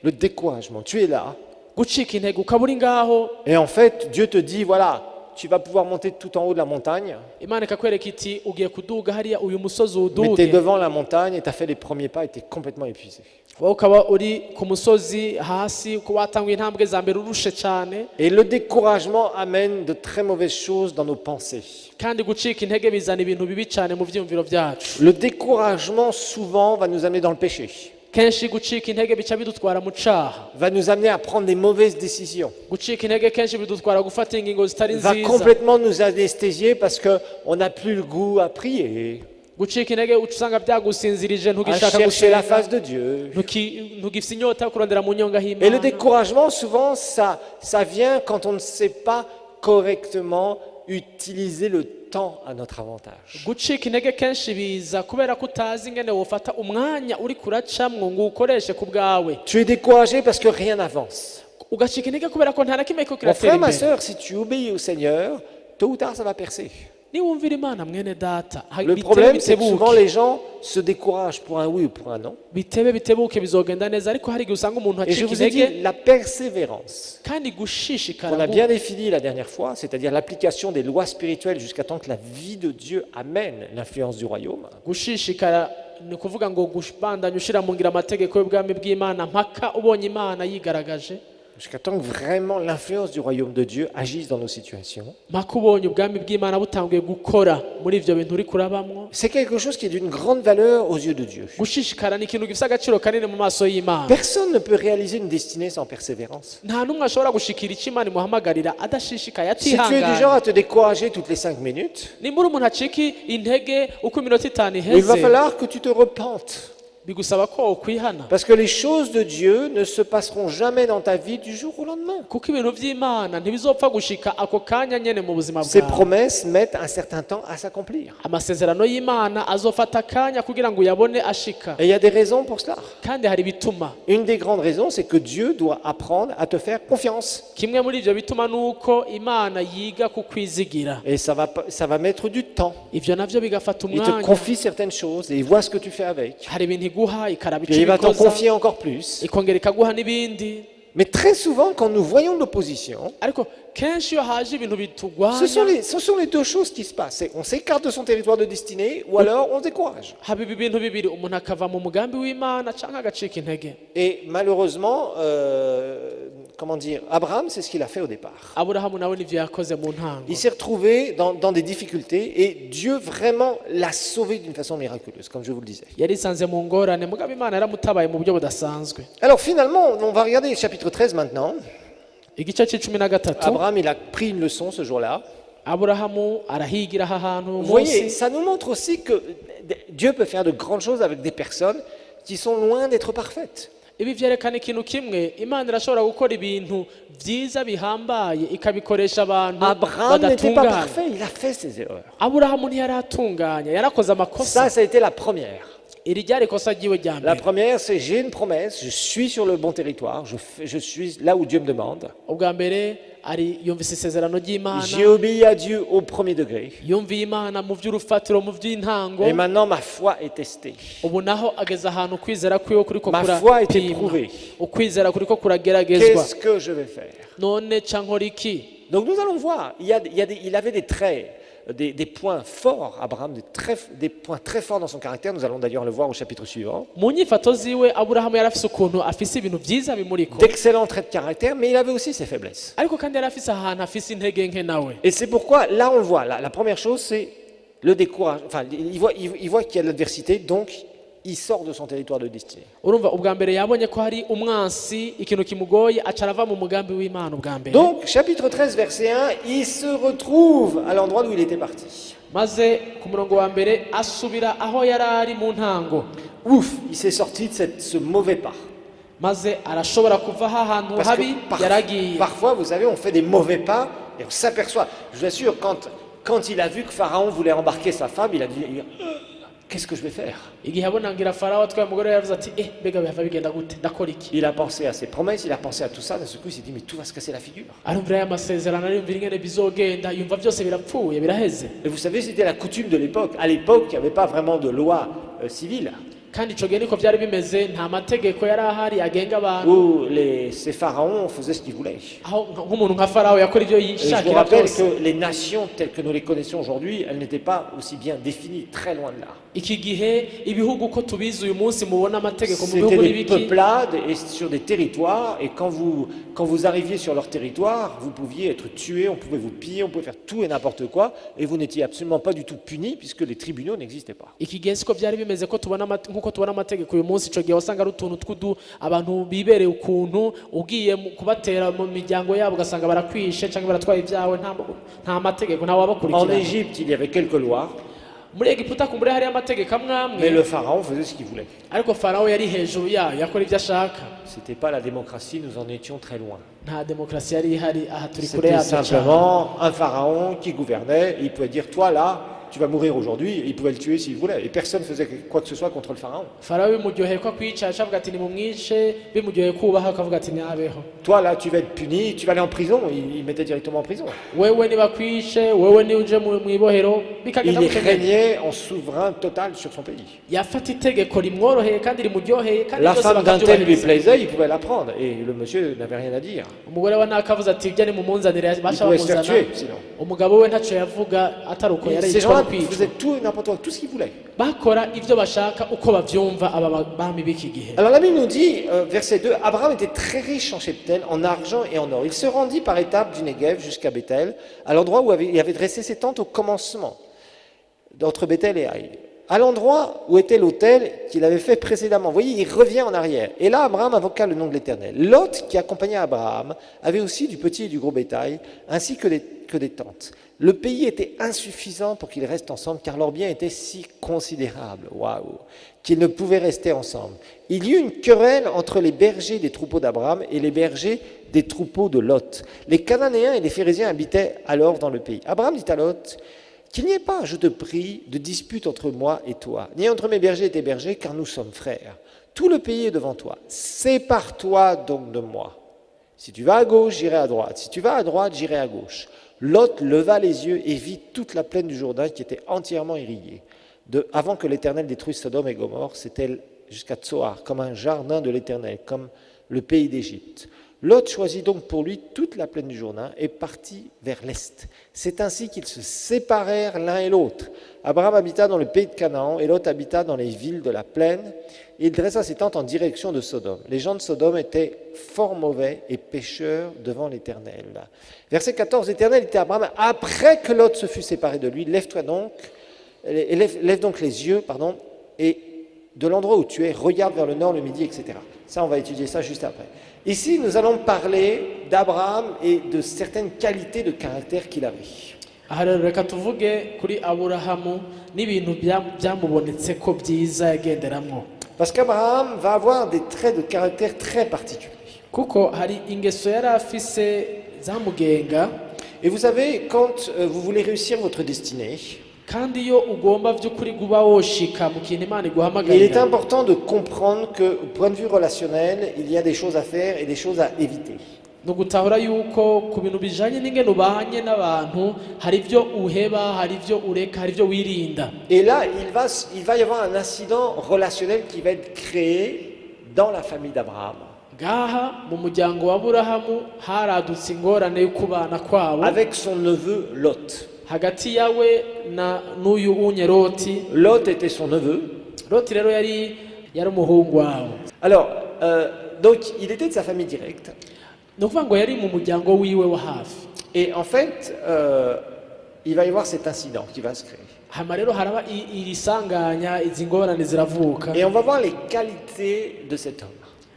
Le découragement. Tu es là Gucika intege ukaba uri ngaho et en fait, Dieu te dit, voilà, tu vas pouvoir monter tout en haut de la montagne, imana ikakwereka iti ugiye kuduga hariya uyu musozi mais tu es uwuduge devant la montagne et tu as fait les premiers pas et tu es complètement épuisé. wowe ukaba uri ku musozi hasi ko watanguye intambwe za mbere urushe cyane Et le découragement amène de très mauvaises choses dans nos pensées. kandi gucika intege bizana ibintu bibi cyane mu byiyumviro byacu Le découragement, souvent, va nous amener dans le péché, kenshi gucika intege bica bidutwara mu caha va nous amener à prendre des mauvaises décisions, gucika intege kenshi bidutwara gufata ingingo zitari va nziza complètement nous anesthésier parce qu'on n'a plus le goût à prier, gucika intege uca usanga byagusinzirije à ntugishaka chercher la gusenga face de Dieu. ntugifite inyota yo kurondera mu nyonga Et le h'imana découragement, souvent, ça vient quand on ne sait pas correctement utiliser le temps à notre avantage. gucika intege kenshi biza kubera ko utazi ingene wofata umwanya uri kuracamwo ngo uwukoreshe ku bwawe Tu es découragé parce que rien n'avance. ugacika intege kubera ko nta na kimwe ko Mon kiratera frère, ma imbere soeur, si tu obéis au Seigneur, tôt ou tard, ça va percer. niwumvira imana mwene data Le bitebe problème, c'est que souvent bitebuke les gens se découragent pour un oui ou pour un non. bitebe bitebuke bizogenda neza ariko hari igihe usanga umuntu Et je acika vous ai intege dit, la persévérance, kandi qu'on gushishikara a bien définie la dernière fois, c'est-à-dire l'application des lois spirituelles jusqu'à temps que la vie de Dieu amène l'influence du royaume, gushishikara ni ukuvuga ngo kubandanya ushyira mu ngiro amategeko y'ubwami bw'imana mpaka ubonye imana yigaragaje jusqu'à temps que vraiment l'influence du royaume de Dieu agisse dans nos situations. mpaka ubonye ubwami bw'imana butanguye gukora muri ibyo bintu uri kurabamwo C'est quelque chose qui est d'une grande valeur aux yeux de Dieu. gushishikara ni ikintu gifite agaciro kanini mu maso y'imana Personne ne peut réaliser une destinée sans persévérance. nta n'umwe ashobora gushikira icyo imana imuhamagarira adashishikaye Si tu es du genre atihangana à te décourager toutes les 5 minutes, nimba uri umuntu acika intege uko iminota itanu il va iheze falloir que tu te repentes. bigusaba ko ukwihana Parce que les choses de Dieu ne se passeront jamais dans ta vie du jour au lendemain. kuko ibintu by'imana ntibizopfa gushika ako kanya nyene mu buzima Ces bwawe promesses mettent un certain temps à s'accomplir. amasezerano y'imana azofata akanya kugira ngo uyabone ashika Et il y a des raisons pour cela. kandi hari ibituma Une des grandes raisons, c'est que Dieu doit apprendre à te faire confiance. kimwe muri ibyo bituma ni uko imana yiga kukwizigira Et ça va mettre du temps. ibyo navyo bigafata Il te umwanya confie certaines choses et il voit ce que tu fais avec. hari ibintu iguha ikaraba Puis ico il va t'en ibikoza confier encore plus. ikongera ikaguha n'ibindi Mais très souvent, quand nous voyons l'opposition, ariko kenshi iyo haje ibintu ce bitugwanya sont les deux choses qui se passent. C'est on s'écarte de son territoire de destinée ou alors on se décourage. haba ibintu bibiri umuntu akava mu mugambi w'imana canke agacika intege Et malheureusement, comment dire, Abraham, c'est ce qu'il a fait au départ. aburahamu nawe nivyo yakoze mu ntango Il s'est retrouvé dans des difficultés et Dieu vraiment l'a sauvé d'une façon miraculeuse, comme je vous le disais. yarisanze mu ngorane mugabo imana yaramutabaye mu buryo budasanzwe Alors finalement, on va regarder le chapitre 13 maintenant. igice c'icumi na gatatu Abraham, il a pris une leçon ce jour-là. aburahamu arahigira aha hantu Vous voyez, munsi ça nous montre aussi que Dieu peut faire de grandes choses avec des personnes qui sont loin d'être parfaites. ibi vyerekana ikintu kimwe imana irashobora gukora ibintu vyiza bihambaye ikabikoresha abantu Abraham n'était pas badatunganye parfait, il a fait ses erreurs. aburahamu ntiyari atunganya yarakoze amakosa Ça a été la première. iri ryari ikosa ryiwe rya La mbere première, c'est j'ai une promesse, je suis sur le bon territoire, je suis là où Dieu me demande. ubwa mbere ari yumvise isezerano ry'imana J'ai obéi à Dieu au premier degré. yumviye imana mu vy'urufatiro mu vy'intango Et maintenant, ma foi est testée. ubu naho ageze ahantu ukwizera kwiwe kuriko Ma foi est kurapima éprouvée. ukwizera kuriko kurageragezwa Qu'est-ce que je vais faire? none ca nkora iki Donc nous allons voir, il avait des traits, des points forts, Abraham, des points très forts dans son caractère. Nous allons d'ailleurs le voir au chapitre suivant. mu nyifato ziwe aburahamu yari afise ukuntu afise ibintu vyiza bimuriko D'excellents traits de caractère, mais il avait aussi ses faiblesses. ariko kandi yari afise ahantu afise intege nke nawe Et c'est pourquoi, là on le voit, la première chose c'est le décourage. Enfin, il voit qu'il y a de l'adversité, donc il sort de son territoire de destinée. urumva ubwa mbere yabonye ko hari umwansi ikintu kimugoye aca arava mu mugambi w'imana ubwa mbere Donc, chapitre 13, verset 1, il se retrouve à l'endroit d'où il était parti. maze ku murongo wa mbere asubira aho yari ari mu ntango Ouf, il s'est sorti de ce mauvais pas. maze arashobora kuva aha hantu Parce habi que yaragiye parfois, vous savez, on fait des mauvais pas et on s'aperçoit. Je vous assure, quand il a vu que Pharaon voulait embarquer sa femme, il a dit qu'est-ce que je vais faire? igihe abonangira farawo atwaye umugore yavuze ati mbega bihava bigenda gute ndakora iki Il a pensé à ses promesses, il a pensé à tout ça. D'un seul coup, il s'est dit mais tout va se casser la figure. arumvira aya masezerano ariyumvira ingene bizogenda yumva byose birapfuye biraheze Et vous savez, c'était la coutume de l'époque. À l'époque, il n'y avait pas vraiment de loi civile. kandi ico gihe niko byari bimeze, nta mategeko yari ahari agenga abantu, où ces pharaons faisaient ce qu'ils voulaient. aho nk'umuntu nka Farawo yakora ibyo Et je vous yishakira rappelle byose. que les nations telles que nous les connaissons aujourd'hui, elles n'étaient pas aussi bien définies, très loin de là. Iki gihe ibihugu ko tubizi uyu munsi mubona amategeko mu C'était bihugu des n'ibiki, peuplades et sur des territoires, et quand vous arriviez sur leur territoire, vous pouviez être tué, on pouvait vous piller, on pouvait faire tout et n'importe quoi, et vous n'étiez absolument pas du tout puni puisque les tribunaux n'existaient pas. iki gihe siko byari bimeze ko tubona nk'uko tubona amategeko uyu munsi. Ico gihe wasanga ari utuntu tw'udu abantu bibereye ukuntu, ugiye kubatera mu miryango yabo ugasanga barakwishe cyangwa baratwaye ibyawe, nta mategeko, nta En wabakurikirana. Égypte, il y avait quelques lois, Muri Egiputa kumbure hari amategeko mais amwamwe, le pharaon faisait ce qu'il voulait. ariko Farawo yari hejuru yayo, yakora ibyo ashaka. C'était pas la démocratie, nous en étions très loin. Nta demokarasi yari ihari, aha turi kure C'était yabyo cyane. simplement un pharaon qui gouvernait, et il pouvait dire, toi là, tu vas mourir aujourd'hui, et il pouvait le tuer s'il voulait. Et personne ne faisait quoi que ce soit contre le pharaon. Farawo bimuryoheye ko akwica avuga ati nimumwice, bimuryoheye kubaha akavuga ati ntabeho. Toi là, tu vas être puni, tu vas aller en prison. Il mettait directement en prison. Wewe nibakwishe, wewe ni uje mu ibohero, bikagenda Il gutyo. régnait en souverain total sur son pays. Yafata itegeko rimworoheye kandi rimuryoheye kandi La byose femme d'un tel lui bakabyubahiriza. plaisait, il pouvait la prendre. Et le monsieur n'avait rien à dire. Umugore we nakavuze ati ibyo ni mumunzanire, Il basha pouvait se faire bamuzana. tuer, sinon. Umugabo we ntaco yavuga atari uko yari Ces yitwa gens-là kwicwa. faisaient tout et n'importe quoi, tout ce qu'ils voulaient. Bakora ibyo bashaka uko bavyumva aba bami b'iki gihe. Alors la Bible nous dit, verset 2, Abraham était très riche en cheptel, en argent et en or. Il se rendit par étapes du Negev jusqu'à Bethel, à l'endroit où il avait dressé ses tentes au commencement, d'entre Bethel et Haï, à l'endroit où était l'autel qu'il avait fait précédemment. Vous voyez, il revient en arrière. Et là, Abraham invoqua le nom de l'Éternel. Lot, qui accompagnait Abraham, avait aussi du petit et du gros bétail, ainsi que des tentes. Le pays était insuffisant pour qu'ils restent ensemble, car leurs biens étaient si considérables, waouh, qu'ils ne pouvaient rester ensemble. Il y eut une querelle entre les bergers des troupeaux d'Abraham et les bergers des troupeaux de Lot. Les Cananéens et les Phérésiens habitaient alors dans le pays. Abraham dit à Lot, qu'il n'y ait pas, je te prie, de dispute entre moi et toi, ni entre mes bergers et tes bergers, car nous sommes frères. Tout le pays est devant toi. Sépare-toi donc de moi. Si tu vas à gauche, j'irai à droite. Si tu vas à droite, j'irai à gauche. Lot leva les yeux et vit toute la plaine du Jourdain qui était entièrement irriguée. Avant que l'Éternel détruise Sodome et Gomorrhe, c'était jusqu'à Tsoar, comme un jardin de l'Éternel, comme le pays d'Égypte. Lot choisit donc pour lui toute la plaine du Jourdain et partit vers l'est. C'est ainsi qu'ils se séparèrent l'un et l'autre. Abraham habita dans le pays de Canaan et Lot habita dans les villes de la plaine. Et il dressa ses tentes en direction de Sodome. Les gens de Sodome étaient fort mauvais et pécheurs devant l'Éternel. Verset 14, l'Éternel était à Abraham, après que Lot se fut séparé de lui, lève donc les yeux, et de l'endroit où tu es, regarde vers le nord, le midi, etc. Ça, on va étudier ça juste après. Ici, nous allons parler d'Abraham et de certaines qualités de caractère qu'il avait. Aha rero reka tuvuge kuri Aburahamu n'ibintu byamubonetse ko byiza yagenderamwo. Parce qu'Abraham va avoir des traits de caractère très particuliers. Kuko hari ingeso yari afise zamugenga. Et vous savez, quand vous voulez réussir votre destinée, kandi iyo ugomba by'ukuri guba woshika mu kintu Imana il est iguhamagarira, important de comprendre qu'au point de vue relationnel, il y a des choses à faire et des choses à éviter. no gutahura yuko ku bintu bijanye n'ingene ubanye n'abantu hari ibyo uheba, hari ibyo ureka, hari ibyo wirinda. Et là, il va y avoir un incident relationnel qui va être créé dans la famille d'Abraham, Ngaha mu muryango wa Aburahamu haradutse ingorane yo kubana kwabo avec son neveu Lot. hagati yawe na n'uyu unye Loti. Lot était son neveu. Loti rero yari umuhungu wabo. Alors, donc, il était de sa famille directe. Ni ukuvuga ngo yari mu muryango wiwe wa hafi. Et en fait, il va y avoir cet incident qui va se créer. Hama rero haraba iri sanganya, izi ngorane ziravuka. Et on va voir les qualités de cet homme.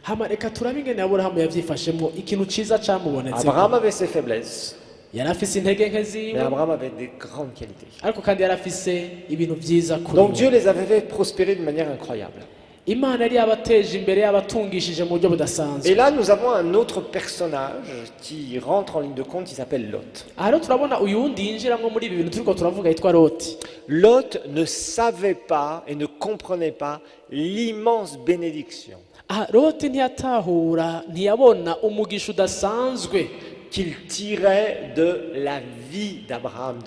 Hama reka turabe ingene Aburahamu yavyifashemwo, ikintu ciza camubonetse. Abraham avait ses faiblesses, Yari afise intege nke mais ziwe, Abraham avait des grandes qualités. ariko kandi yari afise ibintu vyiza kuri Donc we. Dieu les avait fait prospérer de manière incroyable. Imana yari yabateje imbere, yabatungishije mu buryo budasanzwe. Et là, nous avons un autre personnage qui rentre en ligne de compte, qui s'appelle Lot. Aha rero turabona uyu wundi yinjiramwo muri ibi bintu turiko turavuga yitwa Loti. Lot ne savait pas et ne comprenait pas l'immense bénédiction Aha Loti ntiyatahura, ntiyabona umugisha udasanzwe qu'il tirait de la vie d'Abraham,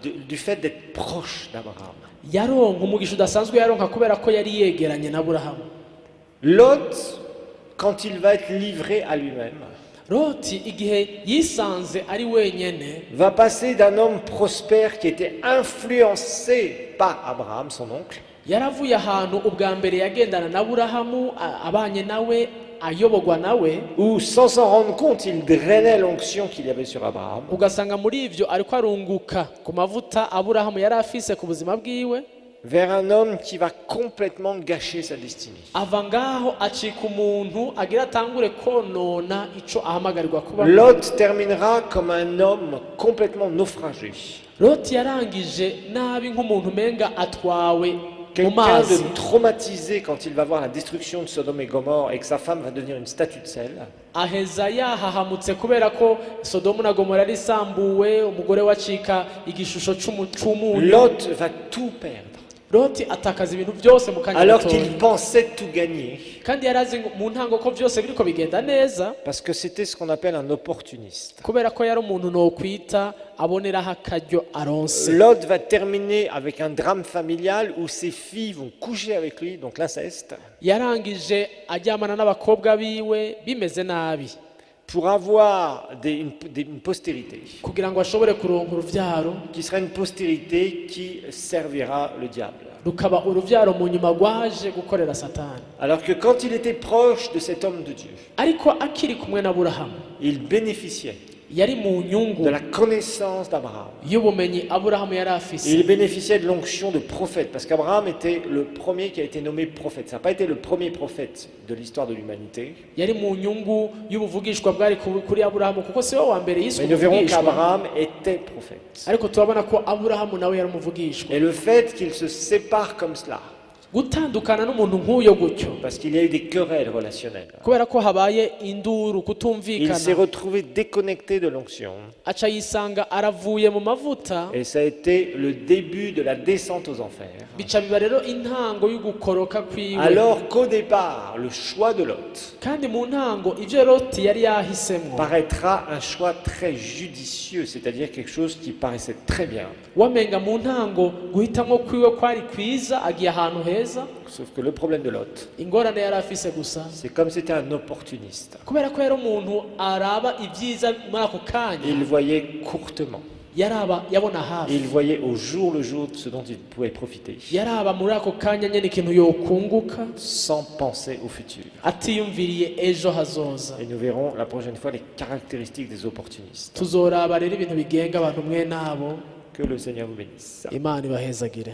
du fait d'être proche d'Abraham. yaronka umugisha udasanzwe yaronka kubera ko yari yegeranye na Aburahamu. Lot, quand il va être livré à lui-même, Loti igihe yisanze ari wenyene va passer d'un homme prospère qui était influencé par Abraham, son oncle, yaravuye ahantu ubwa mbere yagendana na Aburahamu abanye nawe ayobogwa nawe, où sans s'en rendre compte, il drainait l'onction qu'il y avait sur Abraham, ugasanga muri ivyo ariko arunguka ku mavuta Aburahamu yari afise ku buzima bwiwe, vers un homme qui va complètement gâcher sa destinée. ava ngaho acika umuntu agira atangure konona ico ahamagarirwa kuba. Lot terminera comme un homme complètement naufragé. Loti yarangije nabi nk'umuntu umenga atwawe mu Quelqu'un mazi, de traumatisé quand il va voir la destruction de Sodome et Gomorre et que sa femme va devenir une statue de sel. aheza yahahamutse kubera ko Sodomu na Gomora yari isambuwe, umugore wacika igishusho c'umunyu. Lot va tout perdre. Loti atakaza ibintu byose mu kanya Alors gatoya, qu'il pensait tout gagner. kandi yari azi mu ntango ko byose biriko bigenda neza, Parce que c'était ce qu'on appelle un opportuniste. kubera ko yari umuntu nokwita aboneraho akaryo aronse. Lot va terminer avec un drame familial où ses filles vont coucher avec lui, donc l'inceste, Yarangije aryamana n'abakobwa biwe bimeze nabi pour avoir une postérité, kugira ngo ashobore kuronka uruvyaro, qui sera une postérité qui servira le diable. rukaba uruvyaro mu nyuma rwaje gukorera Satani. Alors que quand il était proche de cet homme de Dieu, Ariko akiri kumwe na Aburahamu il bénéficiait yari mu nyungu de la connaissance d'Abraham. y'ubumenyi Aburahamu yari Et afise. il bénéficiait de l'onction de prophète, parce qu'Abraham était le premier qui a été nommé prophète. Ça n'a pas été le premier prophète de l'histoire de l'humanité. Yari mu nyungu y'ubuvugishwa bwari kuri Aburahamu kuko siwe wa mbere yiswe Mais nous verrons umuvugishwa, qu'Abraham était prophète. ariko turabona ko Aburahamu nawe yari umuvugishwa. Et le fait qu'il se sépare comme cela, Gutandukana n'umuntu nk'uyo gutyo parce qu'il y a eu des querelles relationnelles, kubera ko habaye induru, il s'est kutumvikana, retrouvé déconnecté de l'onction. aca yisanga aravuye mu mavuta, Et ça a été le début de la descente aux enfers. bica biba rero intango y'ugukoroka kwiwe. Alors qu'au départ, le choix de Lot Kandi mu ntango ivyo Loti yari yahisemwo paraîtra un choix très judicieux, c'est-à-dire quelque chose qui paraissait très bien. wamenga mu ntango guhitamwo kwiwe kwari kwiza, agiye ahantu heza. Sauf que le problème de Lot, Ingorane yari afise gusa c'est comme c'était un opportuniste. kubera ko yari umuntu araba ibyiza muri ako kanya, Il voyait courtement. yaraba yabona hafi, Il voyait au jour le jour de ce dont il pouvait profiter, yaraba muri ako kanya nyene ikintu yokunguka sans penser au futur. atiyumviriye ejo hazoza. Et nous verrons la prochaine fois les caractéristiques des opportunistes. Tuzoraba rero ibintu bigenga abantu mwe nabo. Que le Seigneur vous bénisse. Imana ibahezagire.